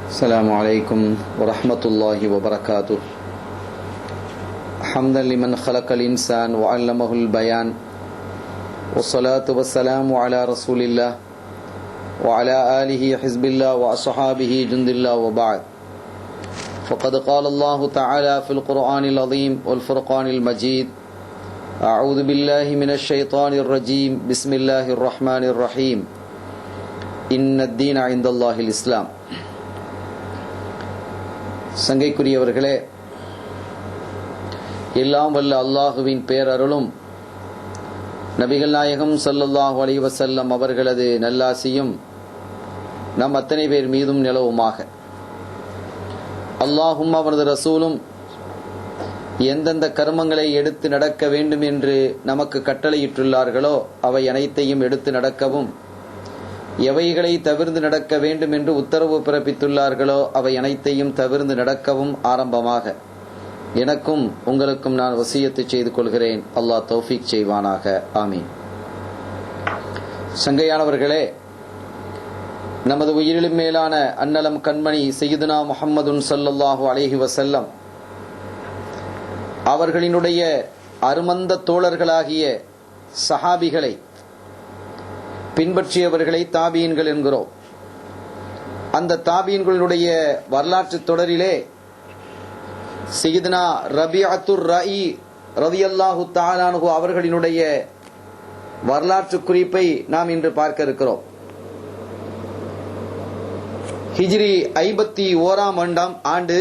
السلام عليكم ورحمة الله وبركاته. حمدا لمن خلق الإنسان وعلمه البيان، والصلاة والسلام على رسول الله وعلى آله حزب الله وأصحابه جند الله، وبعد. فقد قال الله تعالى في القرآن العظيم والفرقان المجيد: أعوذ بالله من الشيطان الرجيم، بسم الله الرحمن الرحيم، إن الدين عند الله الإسلام. சங்கைக்குரியவர்களே, எல்லாம் வல்ல அல்லாஹுவின் பேரருளும் நபிகள் நாயகம் ஸல்லல்லாஹு அலைஹி வஸல்லம் அவர்களது நல்லாசியும் நம் அத்தனை பேர் மீதும் நிலவுமாக. அல்லாஹும் அவரது ரசூலும் எந்தெந்த கர்மங்களை எடுத்து நடக்க வேண்டும் என்று நமக்கு கட்டளையிட்டுள்ளார்களோ அவை அனைத்தையும் எடுத்து நடக்கவும், எவைகளை தவிர்ந்து நடக்க வேண்டும் என்று உத்தரவு பிறப்பித்துள்ளார்களோ அவை அனைத்தையும் தவிர்ந்து நடக்கவும் ஆரம்பமாக எனக்கும் உங்களுக்கும் நான் வசியத்து செய்து கொள்கிறேன். அல்லாஹ் தௌஃபீக் செய்வானாக. ஆமீன். சங்கையானவர்களே, நமது உயிரிலும் மேலான அன்னலம் கண்மணி சையதுனா முஹம்மதுன் ஸல்லல்லாஹு அலைஹி வஸல்லம் அவர்களினுடைய அருமந்த தோழர்களாகிய சஹாபிகளை பின்பற்றியவர்களை தாபீன்கள் என்கிறோம். அந்த தாபீன்களுடைய வரலாற்று தொடரிலே சையதுனா ரபிஅத்துர் ரஇ ரலியல்லாஹு தஆலா அன்ஹு அவர்களினுடைய வரலாற்று குறிப்பை நாம் இன்று பார்க்க இருக்கிறோம். ஹிஜ்ரி 51ஆம் ஆண்டு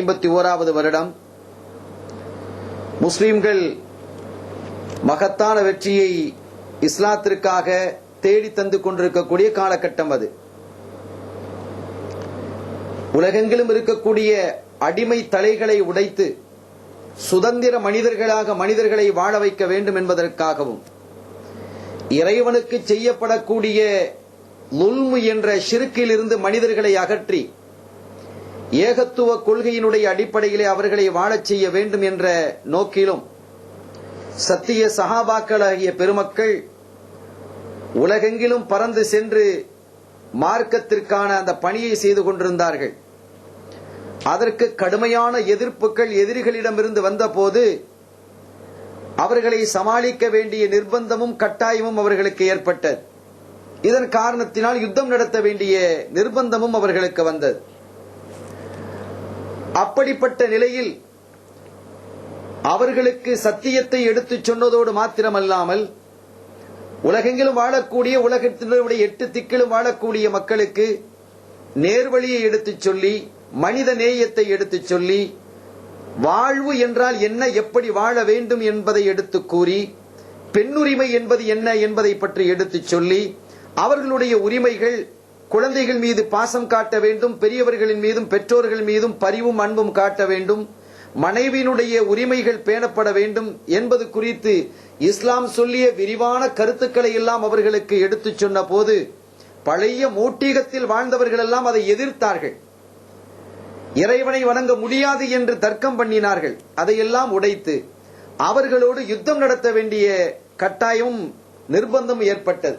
51வது வருடம் முஸ்லிம்கள் மகத்தான வெற்றியை இஸ்லாத்திற்காக தேடி தந்து கொண்டிருக்கக்கூடிய காலகட்டம் அது. உலகெங்கிலும் இருக்கக்கூடிய அடிமை தலைகளை உடைத்து சுதந்திர மனிதர்களாக மனிதர்களை வாழ வைக்க வேண்டும் என்பதற்காகவும், இறைவனுக்கு செய்யப்படக்கூடிய லுல்மு என்ற ஷிர்கில் இருந்து மனிதர்களை அகற்றி ஏகத்துவ கொள்கையினுடைய அடிப்படையிலே அவர்களை வாழச் செய்ய வேண்டும் என்ற நோக்கிலும் சத்திய சஹாபாக்களாகிய பெருமக்கள் உலகெங்கிலும் பறந்து சென்று மார்க்கத்திற்கான அந்த பணியை செய்து கொண்டிருந்தார்கள். அதற்கு கடுமையான எதிர்ப்புகள் எதிரிகளிடமிருந்து வந்தபோது அவர்களை சமாளிக்க வேண்டிய நிர்பந்தமும் கட்டாயமும் அவர்களுக்கு ஏற்பட்டது. இதன் காரணத்தினால் யுத்தம் நடத்த வேண்டிய நிர்பந்தமும் அவர்களுக்கு வந்தது. அப்படிப்பட்ட நிலையில் அவர்களுக்கு சத்தியத்தை எடுத்துச் சொன்னதோடு மாத்திரமல்லாமல், உலகெங்கிலும் வாழக்கூடிய உலகத்தினுடைய 8 திக்கிலும் வாழக்கூடிய மக்களுக்கு நேர்வழியை எடுத்துச் சொல்லி, மனித நேயத்தை எடுத்துச் சொல்லி, வாழ்வு என்றால் என்ன, எப்படி வாழ வேண்டும் என்பதை எடுத்து கூறி, பெண்ணுரிமை என்பது என்ன என்பதை பற்றி எடுத்துச் சொல்லி, அவர்களுடைய உரிமைகள், குழந்தைகள் மீது பாசம் காட்ட வேண்டும், பெரியவர்களின் மீதும் பெற்றோர்கள் மீதும் பரிவும் அன்பும் காட்ட வேண்டும், மனைவியினுடைய உரிமைகள் பேணப்பட வேண்டும் என்பது குறித்து இஸ்லாம் சொல்லிய விரிவான கருத்துக்களை எல்லாம் அவர்களுக்கு எடுத்துச் சொன்ன போது, பழைய மூட்டீகத்தில் வாழ்ந்தவர்கள் எல்லாம் அதை எதிர்த்தார்கள். இறைவனை வணங்க முடியாது என்று தர்க்கம் பண்ணினார்கள். அதையெல்லாம் உடைத்து அவர்களோடு யுத்தம் நடத்த வேண்டிய கட்டாயமும் நிர்பந்தம் ஏற்பட்டது.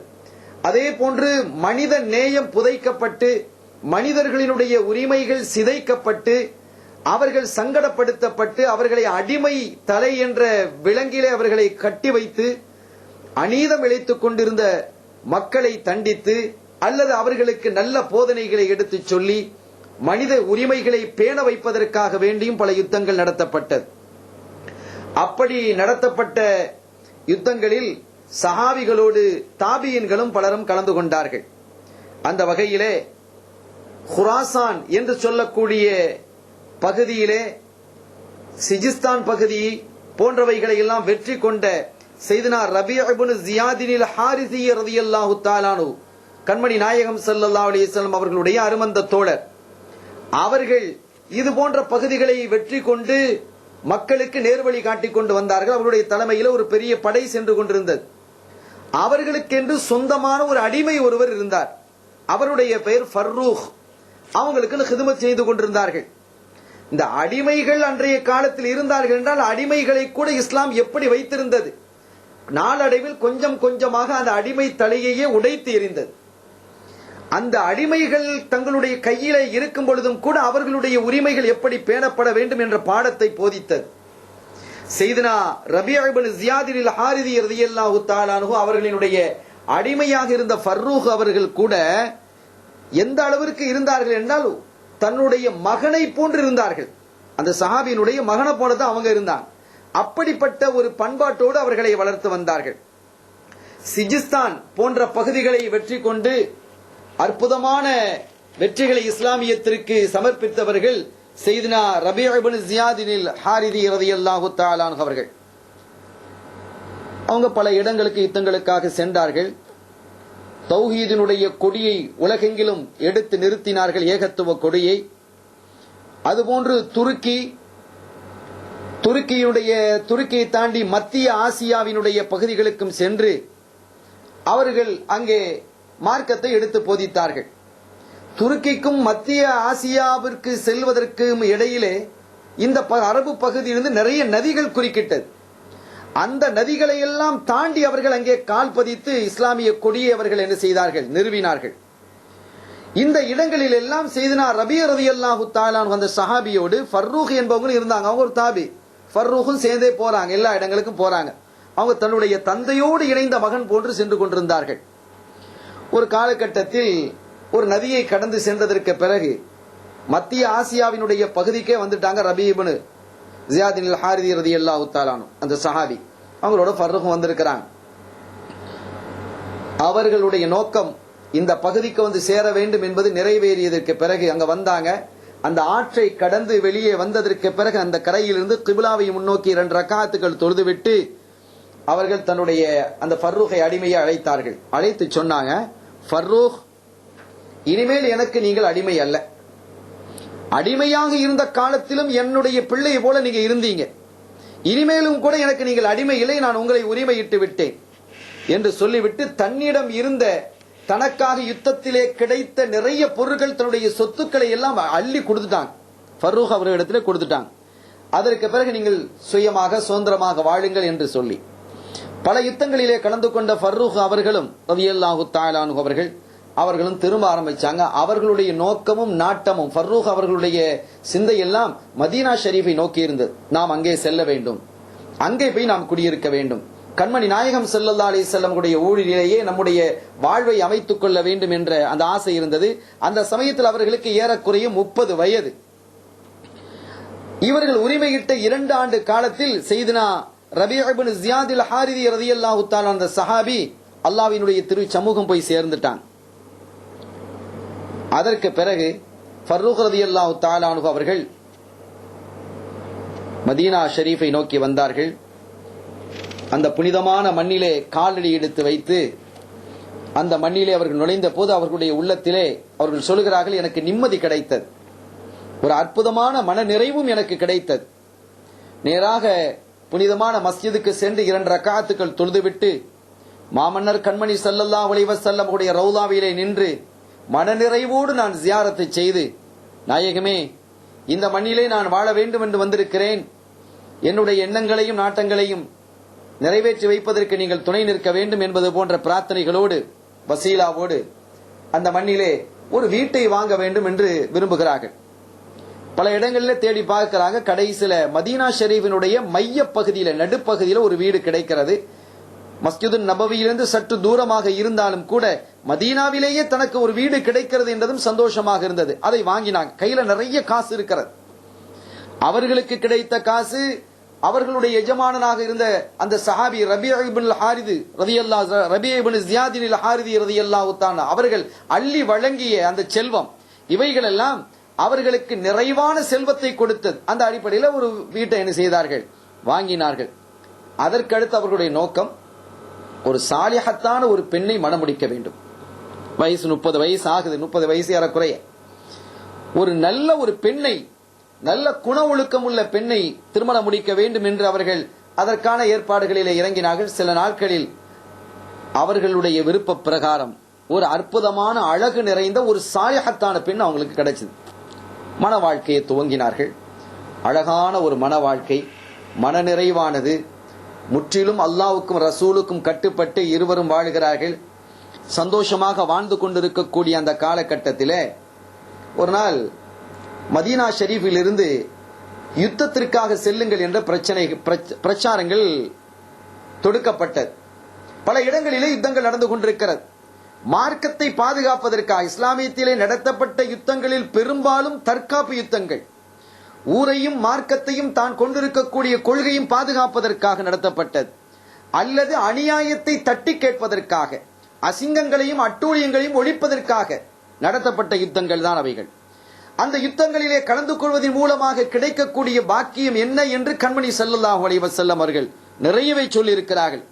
அதே போன்று மனித நேயம் புதைக்கப்பட்டு, மனிதர்களினுடைய உரிமைகள் சிதைக்கப்பட்டு, அவர்கள் சங்கடப்படுத்தப்பட்டு, அவர்களை அடிமை தலை என்ற விலங்கிலே அவர்களை கட்டி வைத்து அநீதம் இழைத்துக் கொண்டிருந்த மக்களை தண்டித்து, அல்லது அவர்களுக்கு நல்ல போதனைகளை எடுத்துச் சொல்லி மனித உரிமைகளை பேண வைப்பதற்காக வேண்டியும் பல யுத்தங்கள் நடத்தப்பட்டது. அப்படி நடத்தப்பட்ட யுத்தங்களில் சஹாபிகளோடு தாபியின்களும் பலரும் கலந்து கொண்டார்கள். அந்த வகையிலே குராசான் என்று சொல்லக்கூடிய பகுதியிலே, சிஜிஸ்தான் பகுதி போன்றவைகளை எல்லாம் வெற்றி கொண்ட சையதுனா ரபீஅ இப்னு ஜியாதினில் ஹாரிஸி ரலியல்லாஹு தஆலா அன்ஹு கண்மணி நாயகம் ஸல்லல்லாஹு அலைஹி வஸல்லம் அவர்களுடைய அருமந்த தோழர், அவர்கள் இது போன்ற பகுதிகளை வெற்றி கொண்டு மக்களுக்கு நேர்வழி காட்டிக் கொண்டு வந்தார்கள். அவருடைய தலைமையில் ஒரு பெரிய படை சென்று கொண்டிருந்தது. அவர்களுக்கென்று சொந்தமான ஒரு அடிமை ஒருவர் இருந்தார். அவருடைய பெயர் ஃபர்ரூக். அவங்களுக்கு ஹிதமத் செய்து கொண்டிருந்தார்கள். இந்த அடிமைகள் அன்றைய காலத்தில் இருந்தார்கள் என்றால், அடிமைகளை கூட இஸ்லாம் எப்படி வைத்திருந்தது, நாளடைவில் கொஞ்சம் கொஞ்சமாக அந்த அடிமை தலையையே உடைத்து எறிந்தது. அந்த அடிமைகள் தங்களுடைய கையில இருக்கும் பொழுதும் கூட அவர்களுடைய உரிமைகள் எப்படி பேணப்பட வேண்டும் என்ற பாடத்தை போதித்தது. செய்தனா ரபியா இப்னு ஜியாத் அல் ஹாரிதி ரலியல்லாஹு தஆலா அன்ஹு அவர்களினுடைய அடிமையாக இருந்த ஃபர்ரூக் அவர்கள் கூட எந்த அளவிற்கு இருந்தார்கள் என்றால் தன்னுடைய மகனை போன்று இருந்தார்கள். அந்த சஹாபியினுடைய மகனை போல தான் அவங்க இருந்தாங்க. அப்படிப்பட்ட ஒரு பண்பாட்டோடு அவர்களை வளர்த்து வந்தார்கள். சிஜிஸ்தான் போன்ற பகுதிகளை வெற்றி கொண்டு அற்புதமான வெற்றிகளை இஸ்லாமியத்திற்கு சமர்ப்பித்தவர்கள் செய்தனா ரபியா இப்னு ஜியாத் அல் ஹாரிதி ரலியல்லாஹு தஆலா அன்ஹு அவர்கள். அவங்க பல இடங்களுக்கு யுத்தங்களுக்காக சென்றார்கள். தௌஹீதினுடைய கொடியை உலகெங்கிலும் எடுத்து நிறுத்தினார்கள், ஏகத்துவ கொடியை. அதுபோன்று துருக்கியை தாண்டி மத்திய ஆசியாவினுடைய பகுதிகளுக்கும் சென்று அவர்கள் அங்கே மார்க்கத்தை எடுத்து போதித்தார்கள். துருக்கிக்கும் மத்திய ஆசியாவிற்கு செல்வதற்கும் இடையிலே இந்த அரபு பகுதியிலிருந்து நிறைய நதிகள் குறுக்கிட்டது. அந்த நதிகளை எல்லாம் தாண்டி அவர்கள் அங்கே கால் பதித்து இஸ்லாமிய கொடியை அவர்கள் என்ன செய்தார்கள், நிறுவினார்கள். இந்த இடங்களில் எல்லாம் செய்தனா ரபியா ரலியல்லாஹு தஆலா அந்த சஹாபியோடு ஃபர்ரூக் என்பவங்க இருந்தாங்க. அவங்க ஒரு தாபி. ஃபர்ரூக்கும் சேர்ந்தே போறாங்க, எல்லா இடங்களுக்கும் போறாங்க. அவங்க தன்னுடைய தந்தையோடு இணைந்த மகன் போன்று சென்று கொண்டிருந்தார்கள். ஒரு காலகட்டத்தில் ஒரு நதியை கடந்து சென்றதற்கு பிறகு மத்திய ஆசியாவினுடைய பகுதிக்கே வந்துட்டாங்க. ரபியா இப்னு ஜியாத் அல் ஹாரிதி ரலியல்லாஹு தஆலா அந்த சஹாபி அவங்களோட ஃபர்ரூக் வந்திருக்கிறாங்க. அவர்களுடைய நோக்கம் இந்த பகுதிக்கு வந்து சேர வேண்டும் என்பது நிறைவேறியதற்கு பிறகு அங்க வந்தாங்க. அந்த ஆற்றை கடந்து வெளியே வந்ததற்கு பிறகு அந்த கரையிலிருந்து கிபிலாவை முன்னோக்கி 2 ரக்காத்துகள் தொழுதுவிட்டு அவர்கள் தன்னுடைய அந்த ஃபர்ரூகை அடிமையை அழைத்தார்கள். அழைத்து சொன்னாங்க, ஃபர்ரூக், இனிமேல் எனக்கு நீங்கள் அடிமை அல்ல. அடிமையாக இருந்த காலத்திலும் என்னுடைய பிள்ளை போல நீங்க இருந்தீங்க. இனிமேலும் கூட எனக்கு நீங்கள் அடிமை இல்லை, நான் உங்களை உரிமையிட்டு விட்டேன் என்று சொல்லிவிட்டு தன்னிடம் இருந்த தனக்காக யுத்தத்திலே கிடைத்த நிறைய பொருட்கள், தன்னுடைய சொத்துக்களை எல்லாம் அள்ளி கொடுத்துட்டாங்க. ஃபர்ரூக் அவர்களிடத்திலே கொடுத்துட்டாங்க. அதற்கு பிறகு நீங்கள் சுயமாக சுதந்திரமாக வாழுங்கள் என்று சொல்லி பல யுத்தங்களிலே கலந்து கொண்ட ஃபர்ரூக் அவர்களும் ரலியல்லாஹு தஆலா அன்ஹு அவர்களும் திரும்ப ஆரம்பிச்சாங்க. அவர்களுடைய நோக்கமும் நாட்டமும் ஃபர்ரூக் அவர்களுடைய சிந்தை எல்லாம் மதீனா ஷரீஃபை நோக்கி இருந்தது. நாம் அங்கே செல்ல வேண்டும், அங்கே போய் நாம் குடியிருக்க வேண்டும், கண்மணி நாயகம் ஸல்லல்லாஹு அலைஹி வஸல்லம் ஊழிலேயே நம்முடைய வாழ்வை அமைத்துக் கொள்ள வேண்டும் என்ற அந்த ஆசை இருந்தது. அந்த சமயத்தில் அவர்களுக்கு ஏறக்குறைய 30 வயது. இவர்கள் உரிமையிட்ட 2 ஆண்டு காலத்தில் செய்தனா ரபியா இப்னு ஜியாத் அல் ஹாரிதி ரலியல்லாஹு தஆலா அந்த சஹாபி அல்லாஹ்வினுடைய திரு சமூகம் போய் சேர்ந்துட்டான். அதற்கு பிறகு ஃபர்ரூக் ரலியல்லாஹு தஆலா அன்ஹு அவர்கள் மதீனா ஷரீஃபை நோக்கி வந்தார்கள். அந்த புனிதமான மண்ணிலே காலடி எடுத்து வைத்து அந்த மண்ணிலே அவர்கள் நுழைந்த போது அவர்களுடைய உள்ளத்திலே அவர்கள் சொல்கிறார்கள், எனக்கு நிம்மதி கிடைத்தது, ஒரு அற்புதமான மன நிறைவும் எனக்கு கிடைத்தது. நேராக புனிதமான மஸ்ஜிதுக்கு சென்று 2 ரக்காத்துக்கள் தொழுதுவிட்டு மாமன்னர் கண்மணி ஸல்லல்லாஹு அலைஹி வஸல்லம் ரவுதாவிலே நின்று மனநிறைவோடு நான் ஜியாரத்தை செய்து, நாயகமே, இந்த மண்ணிலே நான் வாழ வேண்டும் என்று வந்திருக்கிறேன், என்னுடைய எண்ணங்களையும் நாட்டங்களையும் நிறைவேற்றி வைப்பதற்கு நீங்கள் துணை நிற்க வேண்டும் என்பது போன்ற பிரார்த்தனைகளோடு வசீலாவோடு அந்த மண்ணிலே ஒரு வீட்டை வாங்க வேண்டும் என்று விரும்புகிறார்கள். பல இடங்களில் தேடி பார்க்கிறாங்க. கடைசியில மதீனா ஷரீஃபினுடைய மைய பகுதியில நடுப்பகுதியில ஒரு வீடு கிடைக்கிறது. மஸ்ஜிது நபவியிலிருந்து சற்று தூரமாக இருந்தாலும் கூட மதீனாவிலேயே தனக்கு ஒரு வீடு கிடைக்கிறது என்றதும் சந்தோஷமாக இருந்தது. அதை வாங்கினாங்க. கையில நிறைய காசு இருக்கிறது. அவர்களுக்கு கிடைத்த காசு அவர்களுடைய எஜமானனாக இருந்த அந்த சஹாபி ரபியா இப்னு ஹாரிதி ரபியா இப்னு ஜியாத் அல் ஹாரிதி ரலியல்லாஹு தஆலா அவர்கள் அள்ளி வழங்கிய அந்த செல்வம், இவைகள் எல்லாம் அவர்களுக்கு நிறைவான செல்வத்தை கொடுத்தது. அந்த அடிப்படையில் ஒரு வீட்டை என்ன செய்தார்கள், வாங்கினார்கள். அதற்கடுத்து அவர்களுடைய நோக்கம் ஒரு சாலிஹத்தான ஒரு பெண்ணை மணமுடிக்க வேண்டும். வயசு 30 வயசு ஆகுது, 30 வயசு ஏறக்குறைய. ஒரு நல்ல ஒரு பெண்ணை, நல்ல குண ஒழுக்கம் உள்ள பெண்ணை திருமணம் முடிக்க வேண்டும் என்று அவர்கள் அதற்கான ஏற்பாடுகளிலே இறங்கினார்கள். சில நாட்களில் அவர்களுடைய விருப்ப பிரகாரம் ஒரு அற்புதமான அழகு நிறைந்த ஒரு சாலிஹத்தான பெண் அவங்களுக்கு கிடைச்சது. மன வாழ்க்கையை துவங்கினார்கள். அழகான ஒரு மன வாழ்க்கை, மன நிறைவானது. முற்றிலும் அல்லாஹ்வுக்கும் ரசூலுக்கும் கட்டுப்பட்டு இருவரும் வாழுகிறார்கள். சந்தோஷமாக வாழ்ந்து கொண்டிருக்கக்கூடிய அந்த காலகட்டத்தில் ஒரு நாள் மதீனா ஷரீஃபில் இருந்து யுத்தத்திற்காக செல்லுங்கள் என்ற பிரச்சாரங்கள் தொடுக்கப்பட்டது. பல இடங்களிலே யுத்தங்கள் நடந்து கொண்டிருக்கிறது. மார்க்கத்தை பாதுகாப்பதற்காக இஸ்லாமியத்திலே நடத்தப்பட்ட யுத்தங்களில் பெரும்பாலும் தற்காப்பு யுத்தங்கள், ஊரையும் மார்க்கத்தையும் தான் கொண்டிருக்கக்கூடிய கொள்கையும் பாதுகாப்பதற்காக நடத்தப்பட்டது, அல்லது அநியாயத்தை தட்டி கேட்பதற்காக, அசிங்கங்களையும் அட்டூழியங்களையும் ஒழிப்பதற்காக நடத்தப்பட்ட யுத்தங்கள் தான் அவைகள். அந்த யுத்தங்களிலே கலந்து கொள்வதன் மூலமாக கிடைக்கக்கூடிய பாக்கியம் என்ன என்று கண்மணி ஸல்லல்லாஹு அலைஹி வஸல்லம் அவர்கள் நிறையவே சொல்லி இருக்கிறார்கள்.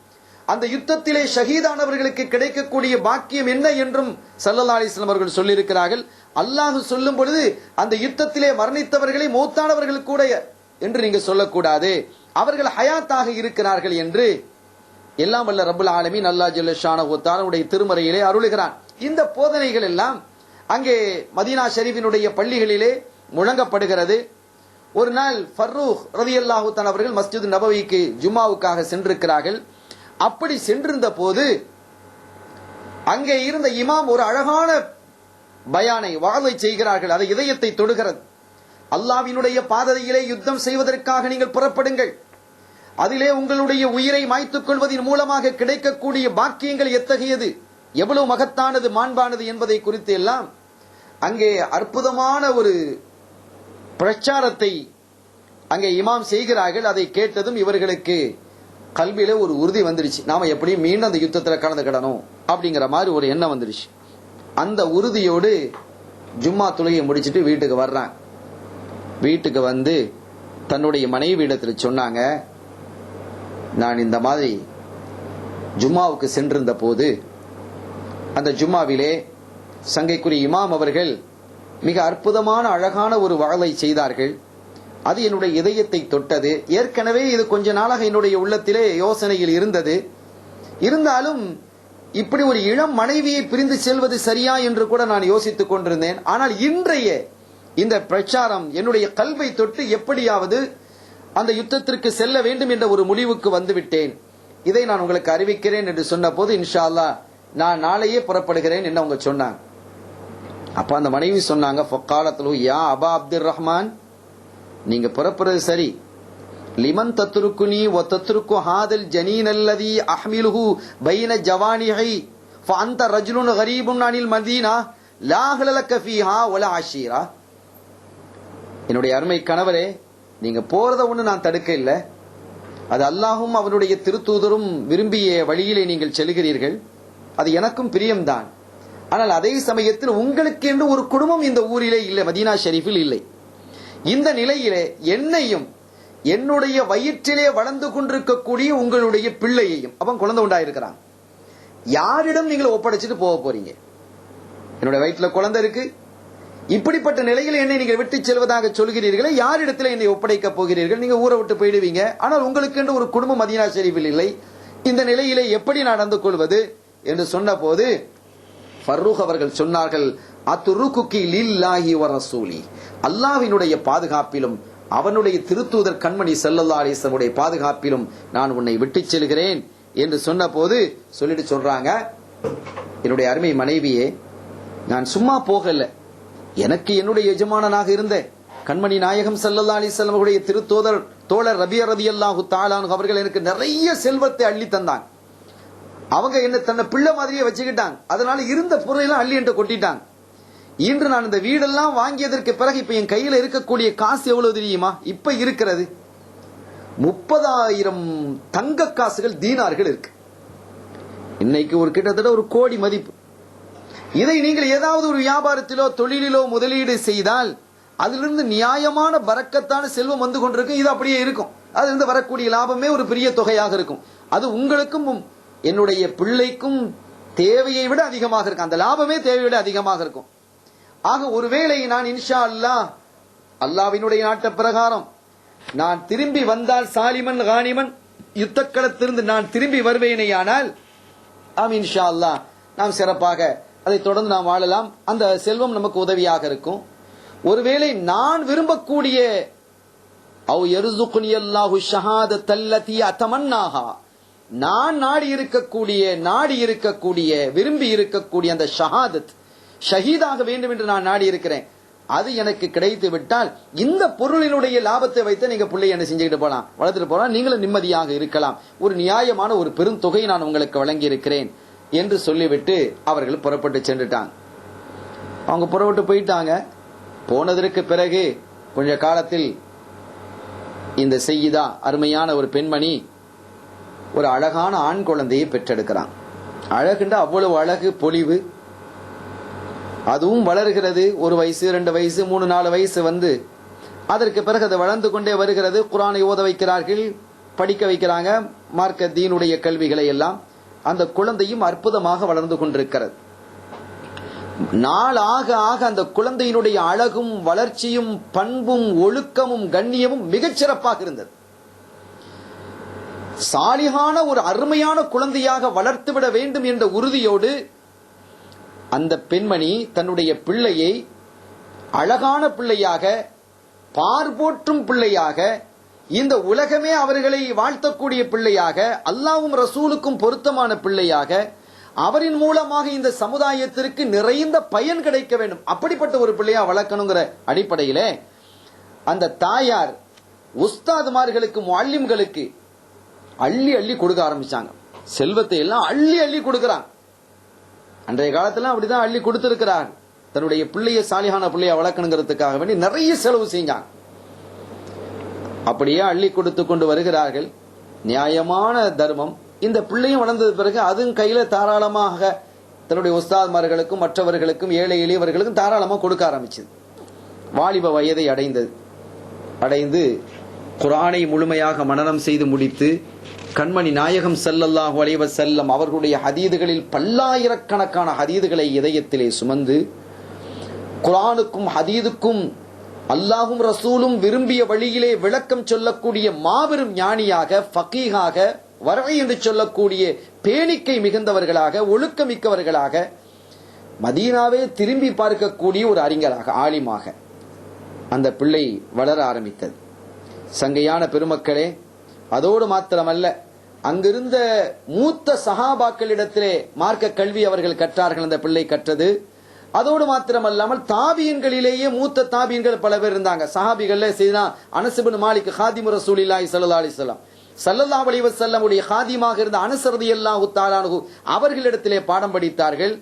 அந்த யுத்தத்திலே ஷஹீதானவர்களுக்கு கிடைக்கக்கூடிய பாக்கியம் என்ன என்றும் ஸல்லல்லாஹு அலைஹி வஸல்லம் அவர்கள் சொல்லியிருக்கிறார்கள். அல்லாஹ் சொல்லும் பொழுது அந்த யுத்தத்திலே மரணித்தவர்களை மௌத்தானவர்கள் கூட என்று நீங்க சொல்லக்கூடாது, அவர்கள் ஹயாத்தாக இருக்கிறார்கள் என்று எல்லாம் வல்ல ரப்புல் ஆலமீன் அல்லாஹ் ஜல்ல ஷானஹு வ தஆலாவுடைய திருமறையிலே அருளுகிறான். இந்த போதனைகள் எல்லாம் அங்கே மதீனா ஷரீஃபினுடைய பள்ளிகளிலே முழங்கப்படுகிறது. ஒரு நாள் ஃபர்ரூக் ரலியல்லாஹு தஆலா அவர்கள் மஸ்ஜித் நபவிக்கு ஜும்மாவுக்காக சென்றிருக்கிறார்கள். அப்படி சென்றிருந்த போது அங்கே இருந்த இமாம் ஒரு அழகான பயானை வாழை செய்கிறார்கள். அது இதயத்தை தொடுகிறது. அல்லாஹ்வினுடைய பாதையிலே யுத்தம் செய்வதற்காக நீங்கள் புறப்படுங்கள், அதிலே உங்களுடைய உயிரை மாய்த்துக் கொள்வதன் மூலமாக கிடைக்கக்கூடிய பாக்கியங்கள் எத்தகையது, எவ்வளவு மகத்தானது மாண்பானது என்பதை குறித்து எல்லாம் அங்கே அற்புதமான ஒரு பிரச்சாரத்தை அங்கே இமாம் செய்கிறார்கள். அதை கேட்டதும் இவர்களுக்கு கல்வியில ஒரு உறுதி வந்துருச்சு, நாம எப்படியும் மீண்டும் அந்த யுத்தத்தில் கலந்துக்கிடணும் அப்படிங்கிற மாதிரி ஒரு எண்ணம் வந்துருச்சு. அந்த உறுதியோடு ஜும்மா தொழுகையை முடிச்சுட்டு வீட்டுக்கு வர்றாங்க. வீட்டுக்கு வந்து தன்னுடைய மனைவி இடத்தில் சொன்னாங்க, நான் இந்த மாதிரி ஜும்மாவுக்கு சென்றிருந்த போது அந்த ஜும்மாவிலே சங்கைக்குரிய இமாம் அவர்கள் மிக அற்புதமான அழகான ஒரு வாழை செய்தார்கள். அது என்னுடைய இதயத்தை தொட்டது. ஏற்கனவே இது கொஞ்ச நாளாக என்னுடைய உள்ளத்திலே யோசனையில் இருந்தது. இருந்தாலும் இப்படி ஒரு இளம் மனைவியை பிரிந்து செல்வது சரியா என்று கூட நான் யோசித்துக் கொண்டிருந்தேன். ஆனால் இன்றைய இந்த பிரச்சாரம் என்னுடைய கல்வை தொட்டு எப்படியாவது அந்த யுத்தத்திற்கு செல்ல வேண்டும் என்ற ஒரு முடிவுக்கு வந்துவிட்டேன். இதை நான் உங்களுக்கு அறிவிக்கிறேன் என்று சொன்ன போது இன்ஷா அல்லாஹ் நான் நாளையே புறப்படுகிறேன் என்ன அவங்க சொன்னாங்க. அப்ப அந்த மனைவி சொன்னாங்க, ஃபக்காலத்து யா அபா அப்துர் ரஹ்மான், நீங்க புறப்படுறது சரி, லிமன் தத்ருக்குனி வ தத்ருக்கு ஹாதல் ஜனீன் அல்லதி அஹ்மிலுஹு பைன ஜவானிஹி ஃபஅன்த ரஜுலுன் கரீபுன் அனில் மதீனா லா ஹலலக ஃபீஹா வலா அஷீரா. என்னுடைய அருமை கணவரே, நீங்க போறத ஒண்ணு நான் தடுக்க இல்லை, அது அல்லாஹும் அவனுடைய திருத்தூதரும் விரும்பிய வழியிலே நீங்கள் செல்கிறீர்கள், அது எனக்கும் பிரியம்தான். ஆனால் அதே சமயத்தில் உங்களுக்கு என்று ஒரு குடும்பம் இந்த ஊரிலே இல்லை, மதீனா ஷரீஃபில் இல்லை. இந்த நிலையிலே என்னையும் என்னுடைய வயிற்றிலே வளர்ந்து கொண்டிருக்கக்கூடிய உங்களுடைய பிள்ளையையும், அவன் குழந்தை உண்டாயிருக்கிறான், யாரிடம் நீங்கள் ஒப்படைச்சிட்டு போக போறீங்க? என்னுடைய வயிற்றுல குழந்தை இருக்கு, இப்படிப்பட்ட நிலையில் என்னை நீங்கள் விட்டு செல்வதாக சொல்கிறீர்களே, யாரிடத்தில் என்னை ஒப்படைக்க போகிறீர்கள்? நீங்க ஊரை விட்டு போயிடுவீங்க, ஆனால் உங்களுக்கு என்று ஒரு குடும்பம் மதீனா ஷரீஃபில் இல்லை. இந்த நிலையிலே எப்படி நடந்து கொள்வது என்று சொன்ன போது ஃபர்ரூக் அவர்கள் சொன்னார்கள், அத்துருக்குகி லில்லாஹி வ ரசூலி, அல்லாஹ்வினுடைய பாதுகாப்பிலும் அவனுடைய திருத்தூதர் கண்மணி ஸல்லல்லாஹு அலைஹி வஸல்லம் பாதுகாப்பிலும் நான் உன்னை விட்டு செல்கிறேன் என்று சொன்ன போது சொல்லிட்டு சொல்றாங்க, என்னுடைய அருமை மனைவியே, நான் சும்மா போகல, எனக்கு என்னுடைய எஜமானனாக இருந்த கண்மணி நாயகம் ஸல்லல்லாஹு அலைஹி வஸல்லம் திருத்தூதர் தோழர் ரபியா ரலியல்லாஹு தஆலா அன்ஹு அவர்கள் எனக்கு நிறைய செல்வத்தை அள்ளி தந்தாங்க. அவங்க என்ன தன்னை பிள்ளை மாதிரியே வச்சுக்கிட்டாங்க. அதனால இருந்த பொருளெல்லாம் அள்ளி என்று கொட்டிட்டாங்க. இன்று நான் இந்த வீடெல்லாம் வாங்கியதற்கு பிறகு இப்ப என் கையில இருக்கக்கூடிய காசு எவ்வளவு தெரியுமா? இப்ப இருக்கிறது 30,000 தங்க காசுகள், தீனார்கள் இருக்கு. இன்னைக்கு ஒரு கிட்டத்தட்ட ஒரு கோடி மதிப்பு. இதை நீங்கள் ஏதாவது ஒரு வியாபாரத்திலோ தொழிலிலோ முதலீடு செய்தால் அதிலிருந்து நியாயமான பரக்கத்தான செல்வம் வந்து கொண்டிருக்கு. இது அப்படியே இருக்கும். அதிலிருந்து வரக்கூடிய லாபமே ஒரு பெரிய தொகையாக இருக்கும். அது உங்களுக்கும் என்னுடைய பிள்ளைக்கும் தேவையை விட அதிகமாக இருக்கும். அந்த லாபமே தேவையை விட அதிகமாக இருக்கும். ஆக ஒருவேளை நான் இன்ஷா அல்லாஹ் அல்லாஹ்வினுடைய நாட்ட பிரகாரம் நான் திரும்பி வந்தால், சாலிமன் கானிமன், யுத்தக்களத்திலிருந்து நான் திரும்பி வருவேனேயானால், ஆம் இன்ஷா அல்லாஹ் நாம் சிறப்பாக அதை தொடர்ந்து நாம் வாழலாம். அந்த செல்வம் நமக்கு உதவியாக இருக்கும். ஒருவேளை நான் விரும்பக்கூடிய அவ் யர்சுக்னி அல்லாஹு ஷஹாதத்தல்லதி அத்தமன்னாஹா, நான் நாடி இருக்கக்கூடிய விரும்பி இருக்கக்கூடிய அந்த ஷஹாதத், ஷஹீதாக வேண்டும் என்று நான் நாடி இருக்கிறேன், அது எனக்கு கிடைத்து விட்டால் இந்த பொருளினுடைய லாபத்தை வைத்து நீங்க பிள்ளை என்ன செஞ்சுக்கிட்டு போலாம், வளர்த்துட்டு போலாம், நீங்களும் நிம்மதியாக இருக்கலாம், ஒரு நியாயமான ஒரு பெரும் தொகை நான் உங்களுக்கு வழங்கி இருக்கிறேன் என்று சொல்லிவிட்டு அவர்கள் புறப்பட்டு சென்றுட்டாங்க. அவங்க புறப்பட்டு போயிட்டாங்க. போனதற்கு பிறகு கொஞ்ச காலத்தில் இந்த செய்யிதா, அருமையான ஒரு பெண்மணி, ஒரு அழகான ஆண் குழந்தையை பெற்றெடுக்கிறான். அழகுன்ற அவ்வளவு அழகு, பொலிவு, அதுவும் வளர்கிறது. 1 வயசு 2 வயசு 3-4 வயசு வந்து அதற்கு பிறகு அது வளர்ந்து கொண்டே வருகிறது. குர்ஆனை ஓத வைக்கிறார்கள், படிக்க வைக்கிறாங்க, மார்க்க தீனுடைய கல்விகளை எல்லாம். அந்த குழந்தையும் அற்புதமாக வளர்ந்து கொண்டிருக்கிறது. நாள் ஆக ஆக அந்த குழந்தையினுடைய அழகும் வளர்ச்சியும் பண்பும் ஒழுக்கமும் கண்ணியமும் மிகச்சிறப்பாக இருந்தது. சாலிகான ஒரு அருமையான குழந்தையாக வளர்த்துவிட வேண்டும் என்ற உறுதியோடு அந்த பெண்மணி தன்னுடைய பிள்ளையை அழகான பிள்ளையாக, பார்போற்றும் பிள்ளையாக, இந்த உலகமே அவர்களை வாழ்த்தக்கூடிய பிள்ளையாக, அல்லாஹ்வும் ரசூலுக்கும் பொருத்தமான பிள்ளையாக, அவரின் மூலமாக இந்த சமுதாயத்திற்கு நிறைந்த பயன் கிடைக்க வேண்டும், அப்படிப்பட்ட ஒரு பிள்ளையா வளர்க்கணுங்கிற அடிப்படையிலே அந்த தாயார் உஸ்தாதுமார்களுக்கு, முஅல்லிம்களுக்கு அள்ளி அள்ளி கொடுக்க ஆரம்பிச்சாங்க. செல்வத்தை எல்லாம் அள்ளி அள்ளி கொடுக்கிறாங்க. அன்றைய காலத்துல அப்படிதான் அள்ளி கொடுத்திருக்கிறார். தன்னுடைய பிள்ளைய சாலிகான பிள்ளைய வளர்க்கணுங்கிறதுக்காக வேண்டி நிறைய செலவு செஞ்சாங்க. அப்படியே அள்ளி கொடுத்து கொண்டு வருகிறார்கள். நியாயமான தர்மம். இந்த பிள்ளையும் வளர்ந்தது பிறகு அதுவும் கையில தாராளமாக தன்னுடைய உஸ்தாத்மார்களுக்கும் மற்றவர்களுக்கும் ஏழை எளியவர்களுக்கும் தாராளமாக கொடுக்க ஆரம்பிச்சது. வாலிப வயதை அடைந்து குர்ஆனை முழுமையாக மனனம் செய்து முடித்து கண்மணி நாயகம் ஸல்லல்லாஹு அலைஹி வஸல்லம் அவர்களுடைய ஹதீதுகளில் பல்லாயிரக்கணக்கான ஹதீதுகளை இதயத்திலே சுமந்து குர்ஆனுக்கும் ஹதீதுக்கும் அல்லாஹும் ரசூலும் விரும்பிய வழியிலே விளக்கம் சொல்லக்கூடிய மாபெரும் ஞானியாக, ஃபகீஹாக, வரை என்று சொல்லக்கூடிய பேணிக்கை மிகுந்தவர்களாக, ஒழுக்கமிக்கவர்களாக, மதீனாவே திரும்பி பார்க்கக்கூடிய ஒரு அறிஞராக, ஆலிமாக அந்த பிள்ளை வளர ஆரம்பித்தது. சங்கையான பெருமக்களே, அதோடு மாத்திரமல்ல, அங்கிருந்த மூத்த சஹாபாக்களிடத்திலே மார்க்க கல்வி அவர்கள் கற்றார்கள். அந்த பிள்ளை கற்றது. அதோடு மாத்திரமல்லாமல் தாபியன்களிலேயே மூத்த தாபியன்கள் பல பேர் இருந்தாங்க. சஹாபிகள்ல செய்தா அனஸ் இப்னு மாலிக் காதிமு ரசூலில்லாஹி ஸல்லல்லாஹு அலைஹி வஸல்லம், ஸல்லல்லாஹு அலைஹி வஸல்லம் உடைய காதிமாக இருந்த அனஸ் ரலியல்லாஹு தஆலா அன்ஹு அவர்களிடத்திலே பாடம் படித்தார்கள்.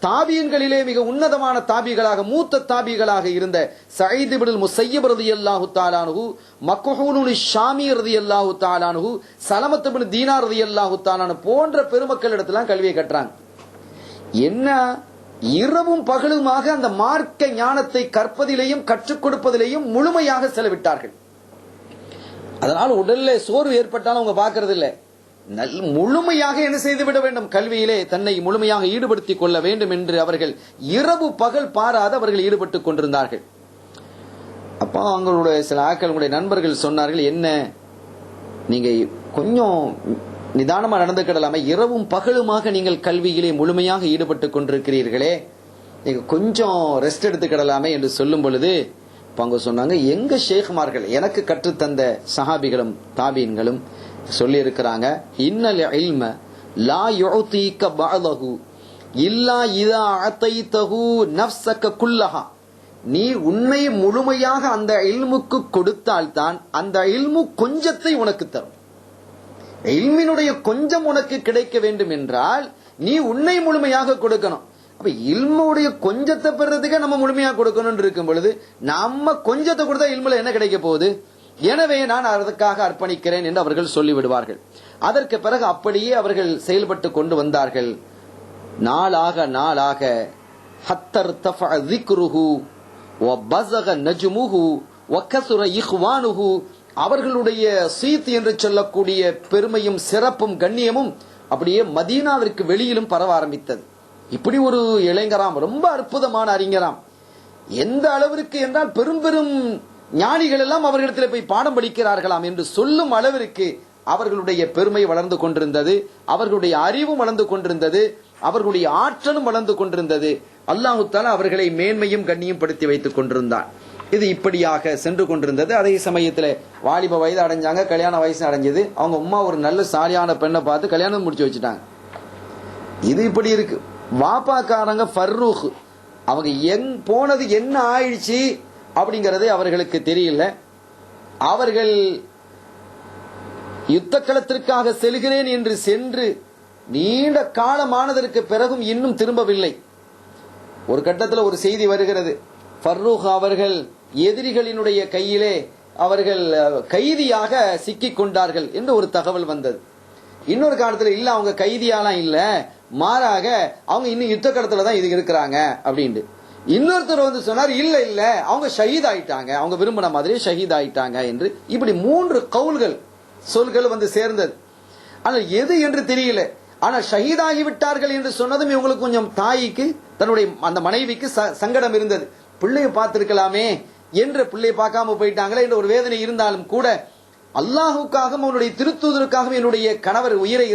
தாபியன்களிலே மிக உன்னதமான தாபிகளாக, மூத்த தாபிகளாக இருந்த சயீத் இப்னுல் முஸய்யிப் ரலியல்லாஹு தஆலா அன்ஹு, மக்ஹூலுல் ஷாமி ரலியல்லாஹு தஆலா அன்ஹு, ஸலமத் இப்னு தீனார் ரலியல்லாஹு தஆலா அன்ஹு போன்ற பெருமக்களிடத்திலாம் கல்வியை கற்றாங்க. என்ன இரவும் பகலுமாக அந்த மார்க்க ஞானத்தை கற்பதிலேயும் கற்றுக் கொடுப்பதிலேயும் முழுமையாக செலவிட்டார்கள். அதனால் உடல்ல சோர்வு ஏற்பட்டாலும் அவங்க பார்க்கறது இல்லை. முழுமையாக என்ன செய்துவிட வேண்டும், கல்வியிலே தன்னை முழுமையாக ஈடுபடுத்திக் கொள்ள வேண்டும் என்று அவர்கள் இரவு பகல் பாராத அவர்கள் ஈடுபட்டுக் கொண்டிருந்தார்கள். அப்போ அவங்களுடைய சில ஆக்களுடைய நண்பர்கள் சொன்னார்கள், என்ன நீங்க கொஞ்சம் நிதானமா நடந்துக்கிடலாமே, இரவும் பகலுமாக நீங்கள் கல்வியிலே முழுமையாக ஈடுபட்டுக் கொண்டிருக்கிறீர்களே, நீங்க கொஞ்சம் ரெஸ்ட் எடுத்துக்கிடலாமே என்று சொல்லும் பொழுது அவங்க சொன்னாங்க, எங்க ஷேக்மார்கள் எனக்கு கற்றுத்தந்த சஹாபிகளும் தாபீன்களும் சொல்லி இருக்கிறாங்க, இன்னல் இல்ம லா யுஅதீக பஅலஹு இல்லா இதா அதைதஹு நஃப்ஸக குல்லஹா. நீ உன்னை முழுமையாக அந்த இல்முக்கு கொடுத்தால்தான் அந்த இல்மு கொஞ்சத்தை உனக்கு தரும். இல்மினுடைய கொஞ்சம் உனக்கு கிடைக்க வேண்டும் என்றால் நீ உன்னை முழுமையாக கொடுக்கணும். அப்ப இல்முடைய கொஞ்சத்தை பெறதுக்கு நம்ம முழுமையாக கொடுக்கணும் இருக்கும் பொழுது நம்ம கொஞ்சத்தை கொடுத்தா இல்முல என்ன கிடைக்க போகுது? எனவே நான் அதற்காக அர்ப்பணிக்கிறேன் என்று அவர்கள் சொல்லிவிடுவார்கள். அதற்கு பிறகு அப்படியே அவர்கள் செயல்பட்டு கொண்டு வந்தார்கள். நாளாக நாளாக ஹத்தர் தஃபஅ ذிக்ருஹு வபஸக நஜ்முஹு வகஸர இஹ்வானுஹு, அவர்களுடைய சீத் என்று சொல்லக்கூடிய பெருமையும் சிறப்பும் கண்ணியமும் அப்படியே மதீனாவிற்கு வெளியிலும் பரவ ஆரம்பித்தது. இப்படி ஒரு இளைஞராம், ரொம்ப அற்புதமான அறிஞராம். எந்த அளவிற்கு என்றால் பெரும் பெரும் ஞானிகள் எல்லாம் அவர்களிடத்தில் போய் பாடம் படிக்கிறார்களாம் என்று சொல்லும் அளவிற்கு அவர்களுடைய பெருமை வளர்ந்து கொண்டிருந்தது, அவர்களுடைய அறிவும் வளர்ந்து கொண்டிருந்தது, அவர்களுடைய ஆற்றலும் வளர்ந்து கொண்டிருந்தது. அல்லாஹ் தஆலா அவர்களை மேன்மையும் கண்ணியம் படுத்தி வைத்துக் கொண்டிருந்தான். இது இப்படியாக சென்று கொண்டிருந்தது. அதே சமயத்தில் வாலிப வயது அடைஞ்சாங்க, கல்யாண வயசு அடைஞ்சது. அவங்க அம்மா ஒரு நல்ல சாலியான பெண்ணை பார்த்து கல்யாணம் முடிச்சு வச்சுட்டாங்க. இது இப்படி இருக்கு. வாப்பாக்காரங்க ஃபர்ரூக் அவங்க போனது என்ன ஆயிடுச்சு அப்படிங்கறது அவர்களுக்கு தெரியல. அவர்கள் யுத்த களத்திற்காக செல்கிறேன் என்று சென்று நீண்ட காலமானதற்கு பிறகும் இன்னும் திரும்பவில்லை. ஒரு கட்டத்தில் ஒரு செய்தி வருகிறது, ஃபர்ரூக் அவர்கள் எதிரிகளினுடைய கையிலே அவர்கள் கைதியாக சிக்கிக் கொண்டார்கள் என்று ஒரு தகவல் வந்தது. இன்னொரு காலத்தில் இல்ல, அவங்க கைதியாலாம் இல்ல, மாறாக அவங்க இன்னும் யுத்த களத்துல தான் இது இருக்கிறாங்க அப்படின்ட்டு. இன்னொருத்தர் வந்து சொன்னார், இல்ல இல்ல அவங்க ஷஹீத் ஆயிட்டாங்க, அவங்க விரும்பின மாதிரி ஷஹீத் ஆயிட்டாங்க என்று. இப்படி 3 கவுல்கள் சொல்கள் வந்து சேர்ந்தது. ஆனால் எது என்று தெரியல. ஆனால் ஷஹீதாகி விட்டார்கள் என்று சொன்னதும் இவங்களுக்கு கொஞ்சம் தாய்க்கு தன்னுடைய அந்த மனைவிக்கு சங்கடம் இருந்தது. பிள்ளையை பார்த்திருக்கலாமே என்று பிள்ளையை பார்க்காம போயிட்டாங்களே என்ற ஒரு வேதனை இருந்தாலும் கூட அல்லாஹுக்காகவும் அவனுடைய திருத்தூதருக்காகவும் என்னுடைய கணவர் உயிரை